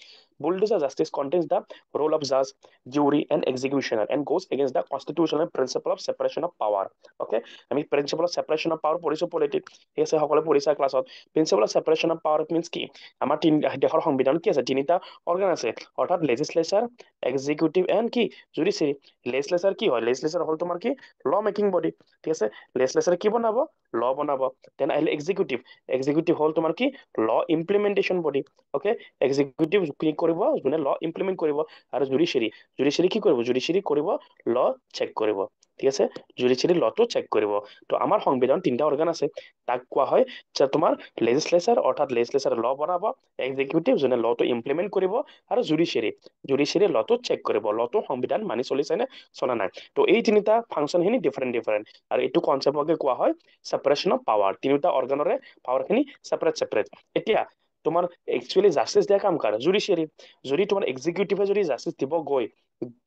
Bulldozer justice contains the roll of জাজ, jury and executioner and goes against the constitutional principle of separation of power. Okay, আমি principle of separation of power পঢ়িছো politics, ঠিক আছে, সকলোৱে পঢ়িছা ক্লাছত। Principle of separation of power means কি, আমাৰ দেশৰ সংবিধানত কি আছে, তিনিটা অৰ্গান আছে, অৰ্থাৎ লেজিসলেচাৰ, এক্সিকিউটিভ এণ্ড কি জুডিচিয়াৰী। লেজিসলেচাৰ কি হয়, লেজিসলেচাৰ হ'ল তোমাৰ কি ল মেকিং বডি, ঠিক আছে। লেজিসলেচাৰ কি বনাব, ল বনাব। দেন আহিলে এক্সিকিউটিভ হ'ল তোমাৰ কি ল ইমপ্লিমেন্টেশ্যন বডি। অ'কে, এক্সিকিউটিভ কি কৰিব, যোনে ল ইমপ্লিমেন্ট কৰিব। আৰু জুডিচিয়াৰী কি কৰিব, জুডিচিয়াৰী কৰিব ল চেক কৰিব, ঠিক আছে। জুডিচিয়াৰী লটো চেক কৰিব। তো আমাৰ সংবিধান তিনিটা অৰ্গান আছে, তাক কোৱা হয় যে তোমাৰ লেজিসলেচাৰ, অৰ্থাৎ লেজিসলেচাৰ ল বনাব, এক্সিকিউটিভ যোনে লটো ইমপ্লিমেন্ট কৰিব, আৰু জুডিচিয়াৰী লটো চেক কৰিব, লটো সংবিধান মানি চলিছে নে চলা নাই। তো এই তিনিটা ফাংচনখিনি ডিফাৰেণ্ট আৰু এইটো কনচেপ্টকে কোৱা হয় সেপাৰেশ্যন অফ পাৱাৰ। তিনিটা অৰ্গানৰে পাৱাৰখিনি ছেপাৰেট। এতিয়া তোমাৰ একচুৱেলি জাষ্টিছ দিয়া কাম কাৰ, জুডিচিয়াৰী। যদি তোমাৰ এক্সিকিউটিভে যদি জাষ্টিছ দিব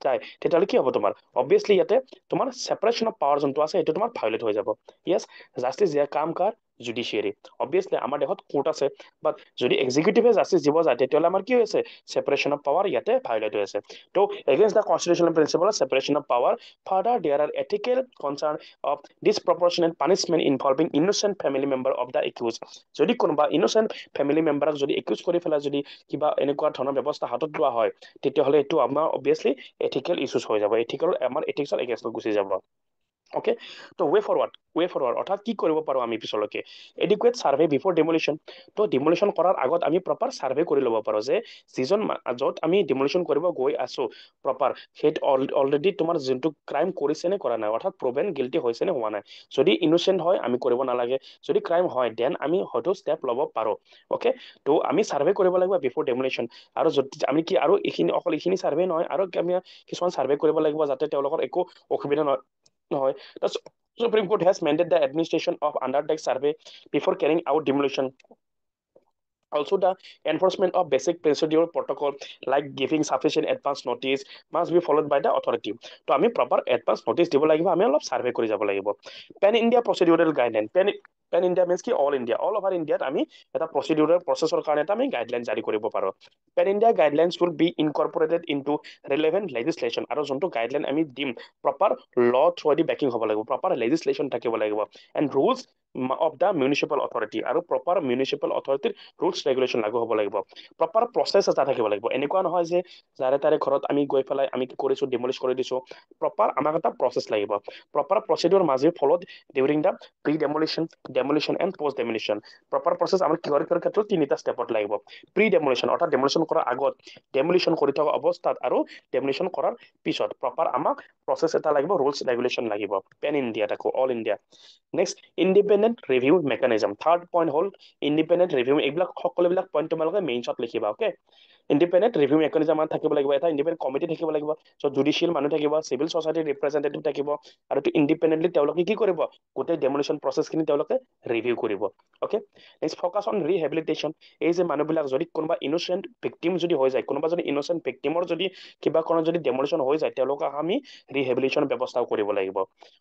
যায়, তেতিয়াহ'লে কি হ'ব তোমাৰ, অবভিয়াছলি ইয়াতে তোমাৰ ছেপাৰেশ্যন অফ পাৱাৰ যোনটো আছে সেইটো তোমাৰ ভায়োলেট হৈ যাব। য়েছ, জাষ্টিছ দিয়া কাম কাৰ, জুডিচিয়াৰী। অবভিয়াছলি আমাৰ দেশত কোৰ্ট আছে, বাট যদি এক্সিকিউটিভে জাষ্টিছ দিব যায়, তেতিয়াহ'লে আমাৰ কি হৈছে, ছেপাৰেশ্যন অফ পাৱাৰ ইয়াতে ভায়োলেট হৈ আছে। তো against the constitutional principle of separation of power, further there are ethical concern of disproportionate punishment involving innocent family member of the accused। যদি কোনোবা ইনচেন্ট ফেমিলি মেম্বাৰক যদি একিউজ কৰি পেলাই যদি কিবা এনেকুৱা ধৰণৰ ব্যৱস্থা হাতত লোৱা হয়, তেতিয়াহ'লে এইটো আমাৰ অবভিয়াছলি এথিকেল ইছ্যুজ হৈ যাব, আমাৰ এথিক্সৰ এগেইনষ্টত গুচি যাব। ওকে, তো ৱে ফৰৱাৰ্ড অৰ্থাৎ কি কৰিব পাৰো আমি পিছলৈকে, এডিকুৱেট ছাৰ্ভে বিফৰ ডিমলিশ্যন। তো ডিমলিশ্যন কৰাৰ আগত আমি প্ৰপাৰ ছাৰ্ভে কৰি ল'ব পাৰো যে যিজন য'ত আমি ডিমলিশ্যন কৰিব গৈ আছো প্ৰপাৰ, সেইটো অলৰেডি তোমাৰ যোনটো ক্ৰাইম কৰিছে নে কৰা নাই, অৰ্থাৎ প্ৰভেন গিল্টি হৈছে নে হোৱা নাই। যদি ইনোচেণ্ট হয় আমি কৰিব নালাগে, যদি ক্ৰাইম হয় দেন আমি হয়তো ষ্টেপ ল'ব পাৰো। অ'কে, তো আমি ছাৰ্ভে কৰিব লাগিব বিফৰ ডেমলিশ্যন। আৰু যদি আমি কি আৰু অকল এইখিনি ছাৰ্ভে নহয়, আৰু আমি কিছুমান ছাৰ্ভে কৰিব লাগিব যাতে তেওঁলোকৰ একো অসুবিধা নহয়। Supreme Court has mandated the administration of undertake survey before carrying out demolition. Also, the enforcement of basic procedural protocol like giving sufficient advance notice must be followed by the authority. তো আমি proper advance notice দিব লাগিব, আমি অলপ survey কৰি যাব লাগিব। Pan India procedural guideline, pan India means কি অল অভাৰ ইণ্ডিয়াত আমি এটা প্ৰচিডিউৰেল প্ৰচেছৰ কাৰণে এটা আমি গাইডলাইন জাৰি কৰিব পাৰো। Pan India guidelines will be incorporated into relevant legislation. আৰু যোনটো গাইডলাইন আমি দিম প্ৰপাৰ ল থ্ৰুৱেদি বেকিং হ'ব লাগিব, প্ৰপাৰ লেজিসলেশ্যন থাকিব লাগিব, and rules of the municipal authority, আৰু প্ৰপাৰ মিউনিচিপাল অথৰিটিৰ ৰুলছ ৰেগুলেশ্যন লাগু হ'ব লাগিব। প্ৰপাৰ প্ৰচেছ এটা থাকিব লাগিব, এনেকুৱা নহয় যে যাৰে তাৰে ঘৰত আমি গৈ পেলাই আমি কি কৰিছো ডিমলিছ কৰি দিছো। প্ৰপাৰ আমাক এটা প্ৰচেছ লাগিব, proper procedure must be followed during the pre demolition and post demolition. Proper process আমাৰ কিহৰ ক্ষেত্ৰত তিনিটা ষ্টেপত লাগিব। প্ৰি ডেমলিশ্যন অৰ্থাৎ ডেমলিশ্যন কৰাৰ আগত, ডেমলিশ্যন কৰি থকা অৱস্থাত, আৰু ডেমলিশ্যন কৰাৰ পিছত প্ৰপাৰ আমাক প্ৰচেছ এটা লাগিব, ৰুলছ ৰেগুলেশ্যন লাগিব। পেন ইণ্ডিয়া তাকো all India. Next independent review mechanism, third point হ'ল ইণ্ডিপেণ্ডেণ্ট ৰিভিউ। এইবিলাক সকলোবিলাক পইণ্ট তোমালোকে মেইনছত লিখিবা। অ'কে, ইণ্ডিপেণ্ডেণ্ট ৰিভিউ মেকানিজম থাকিব লাগিব, এটা ইণ্ডিপেণ্ডেণ্ট কমিটি থাকিব লাগিব, চ' জুডিচিয়েল মানুহ থাকিব, চিভিল ছচাইটিৰ ৰিপ্ৰেজেণ্টেটিভ থাকিব, আৰু ইণ্ডিপেণ্ডেণ্টলি তেওঁলোকে কি কৰিব, গোটেই ডেমলিশ্যন প্ৰচেছখিনি তেওঁলোকে ৰিভিউ কৰিব okay next focus on rehabilitation এই যে মানুহবিলাক যদি কোনোবা ইন'চেণ্ট ভিক্টিম যদি হৈ যায় কোনোবা যদি ইন'চেণ্ট ভিক্টিমৰ যদি কিবা কাৰণত যদি ডেমলিশ্যন হৈ যায় তেওঁলোকক আমি ৰিহেবিলিটেশ্যন ব্যৱস্থাও কৰিব লাগিব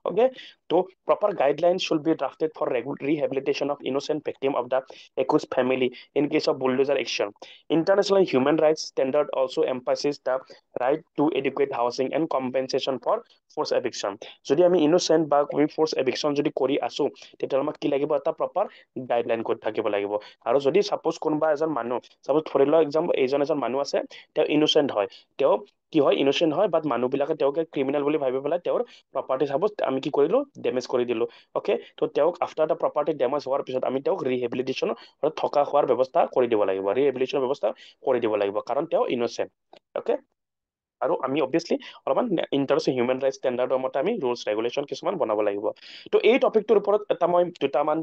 অ'কে তো proper guideline should be drafted for rehabilitation of innocent victim of the accuse family in case of bulldozer action international human rights standard also emphasis the right to adequate housing and compensation for force eviction যদি আমি innocent বা force eviction যদি কৰি আছো তেতিয়াহ'লে আমাক কি লাগিব এটা প্ৰপাৰ গাইডলাইন ক'ড থাকিব লাগিব আৰু যদি চাপ'জ কোনোবা এজন মানুহ চাপ'জ ধৰি লোৱা এক্সাম্পল এজন মানুহ আছে তেওঁ ইন'চেণ্ট হয় তেওঁ কি হয় ইন'চেণ্ট হয় বাট মানুহবিলাকে তেওঁক ক্ৰিমিনেল বুলি ভাবি পেলাই তেওঁৰ প্ৰপাৰ্টি চাপ'জ আমি কি কৰিলো ডেমেজ কৰি দিলো অ'কে তো তেওঁক আফটাৰ দ্য প্ৰপাৰ্টি ডেমেজ হোৱাৰ পিছত আমি তেওঁক ৰিহেবিলিটেশ্যন থকা খোৱাৰ ব্যৱস্থা কৰি দিব লাগিব ৰিহেবিলিটেশ্যনৰ ব্যৱস্থা কৰি দিব লাগিব কাৰণ তেওঁ ইন'চেণ্ট অ'কে আৰু আমি অবভিয়াছলি অলপমান ইণ্টাৰনেশ্যনেল হিউমেন ৰাইটছ ষ্টেণ্ডাৰ্ডৰ মতে আমি ৰুলছ ৰেগুলেশ্যন কিছুমান বনাব লাগিব তো এই টপিকটোৰ ওপৰত এটা মই দুটামান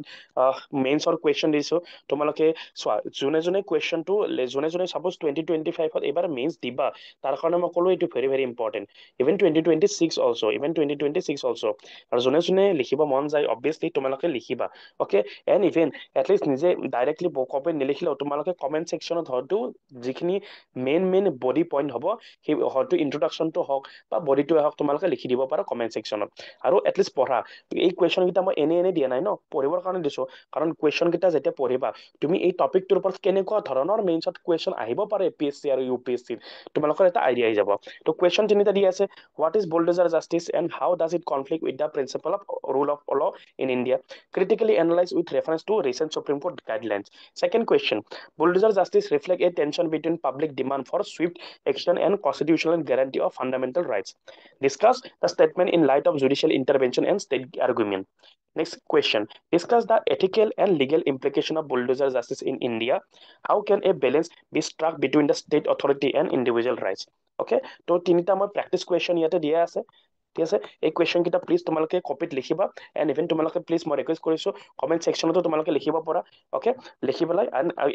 মেইনছৰ কুৱেশ্যন দিছো তোমালোকে চোৱা যোনে যোনে কুৱেশ্যনটো যোনে চাপ'জ 2025 এইবাৰ মেইনছ দিবা তাৰ কাৰণে মই ক'লো এইটো very very important even 2026 also' even 2026 also' আৰু যোনে যোনে লিখিব মন যায় অবভিয়াছলি তোমালোকে লিখিবা অ'কে এণ্ড ইভেন এটলিষ্ট নিজে ডাইৰেক্টলি কপি নিলিখিলেও তোমালোকে কমেণ্ট ছেকশ্যনত হয়তো যিখিনি মেইন বডি পইণ্ট হ'ব সেই হয়তো ইন্ট্ৰডাকশ্যনটো হওক বা বডিটোৱে হওক তোমালোকে লিখি দিব পাৰা কমেণ্ট ছেকশ্যনত আৰু এটলিষ্ট পঢ়া এই কুৱেশ্যন কেইটা মই এনে দিয়া নাই ন পঢ়িবৰ কাৰণে দিছো কাৰণ কুৱেশ্যন কেইটা যেতিয়া পঢ়িবা তুমি এই টপিকটোৰ ওপৰত কেনেকুৱা ধৰণৰ মেইনছত কুৱেশ্যন আহিব পাৰে APSC আৰু UPSC তোমালোকৰ এটা আইডিয়া আহি যাব তো কুৱেশ্যন তিনিটা দি আছে what is bulldozer justice and how does it conflict with the principle of rule of law in India critically analyze with reference to recent Supreme Court guidelines. Second question, bulldozer justice reflect a tension between public demand for swift action and constitutional guarantee of fundamental rights. Discuss the statement in light of judicial intervention and state argument. Next question, discuss the ethical and legal implication of bulldozer justice in India. How can a balance be struck between the state authority and individual rights? Okay, তো তিনিটা মই practice question ইয়াতে দিয়া আছে ঠিক আছে এই question কেইটা প্লিজ তোমালোকে কপিত লিখিবা এণ্ড ইভেন তোমালোকে প্লিজ মই ৰিকুৱেষ্ট কৰিছো কমেণ্ট ছেকশ্যনতো তোমালোকে লিখিব পৰা অ'কে লিখি পেলাই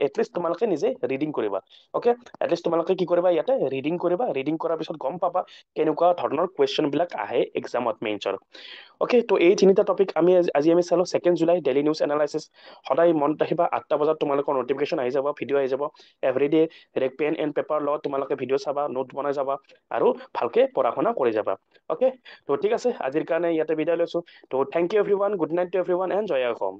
এটলিষ্ট তোমালোকে নিজে ৰিডিং কৰিবা অ'কে এটলিষ্ট তোমালোকে কি কৰিবা ইয়াতে ৰিডিং কৰিবা ৰিডিং কৰাৰ পিছত গম পাবা কেনেকুৱা ধৰণৰ কুৱেশ্যনবিলাক আহে এক্সামত মেইনছৰ অ'কে তো এই তিনিটা টপিক আজি আমি চালো 2 জুলাই ডেইলি নিউজ এনালাইচিছ সদায় মনত ৰাখিবা 8টা বজাত তোমালোকৰ নটিফিকেশ্যন আহি যাব ভিডিঅ' আহি যাব এভৰিডে পেন এণ্ড পেপাৰ লগত তোমালোকে ভিডিঅ' চাবা নোট বনাই যাবা আৰু ভালকে পঢ়া শুনা কৰি যাবা অ'কে তো ঠিক আছে আজিৰ কাৰণে ইয়াতে বিদায় লৈছো তো thank you everyone good night to everyone and জয় অসম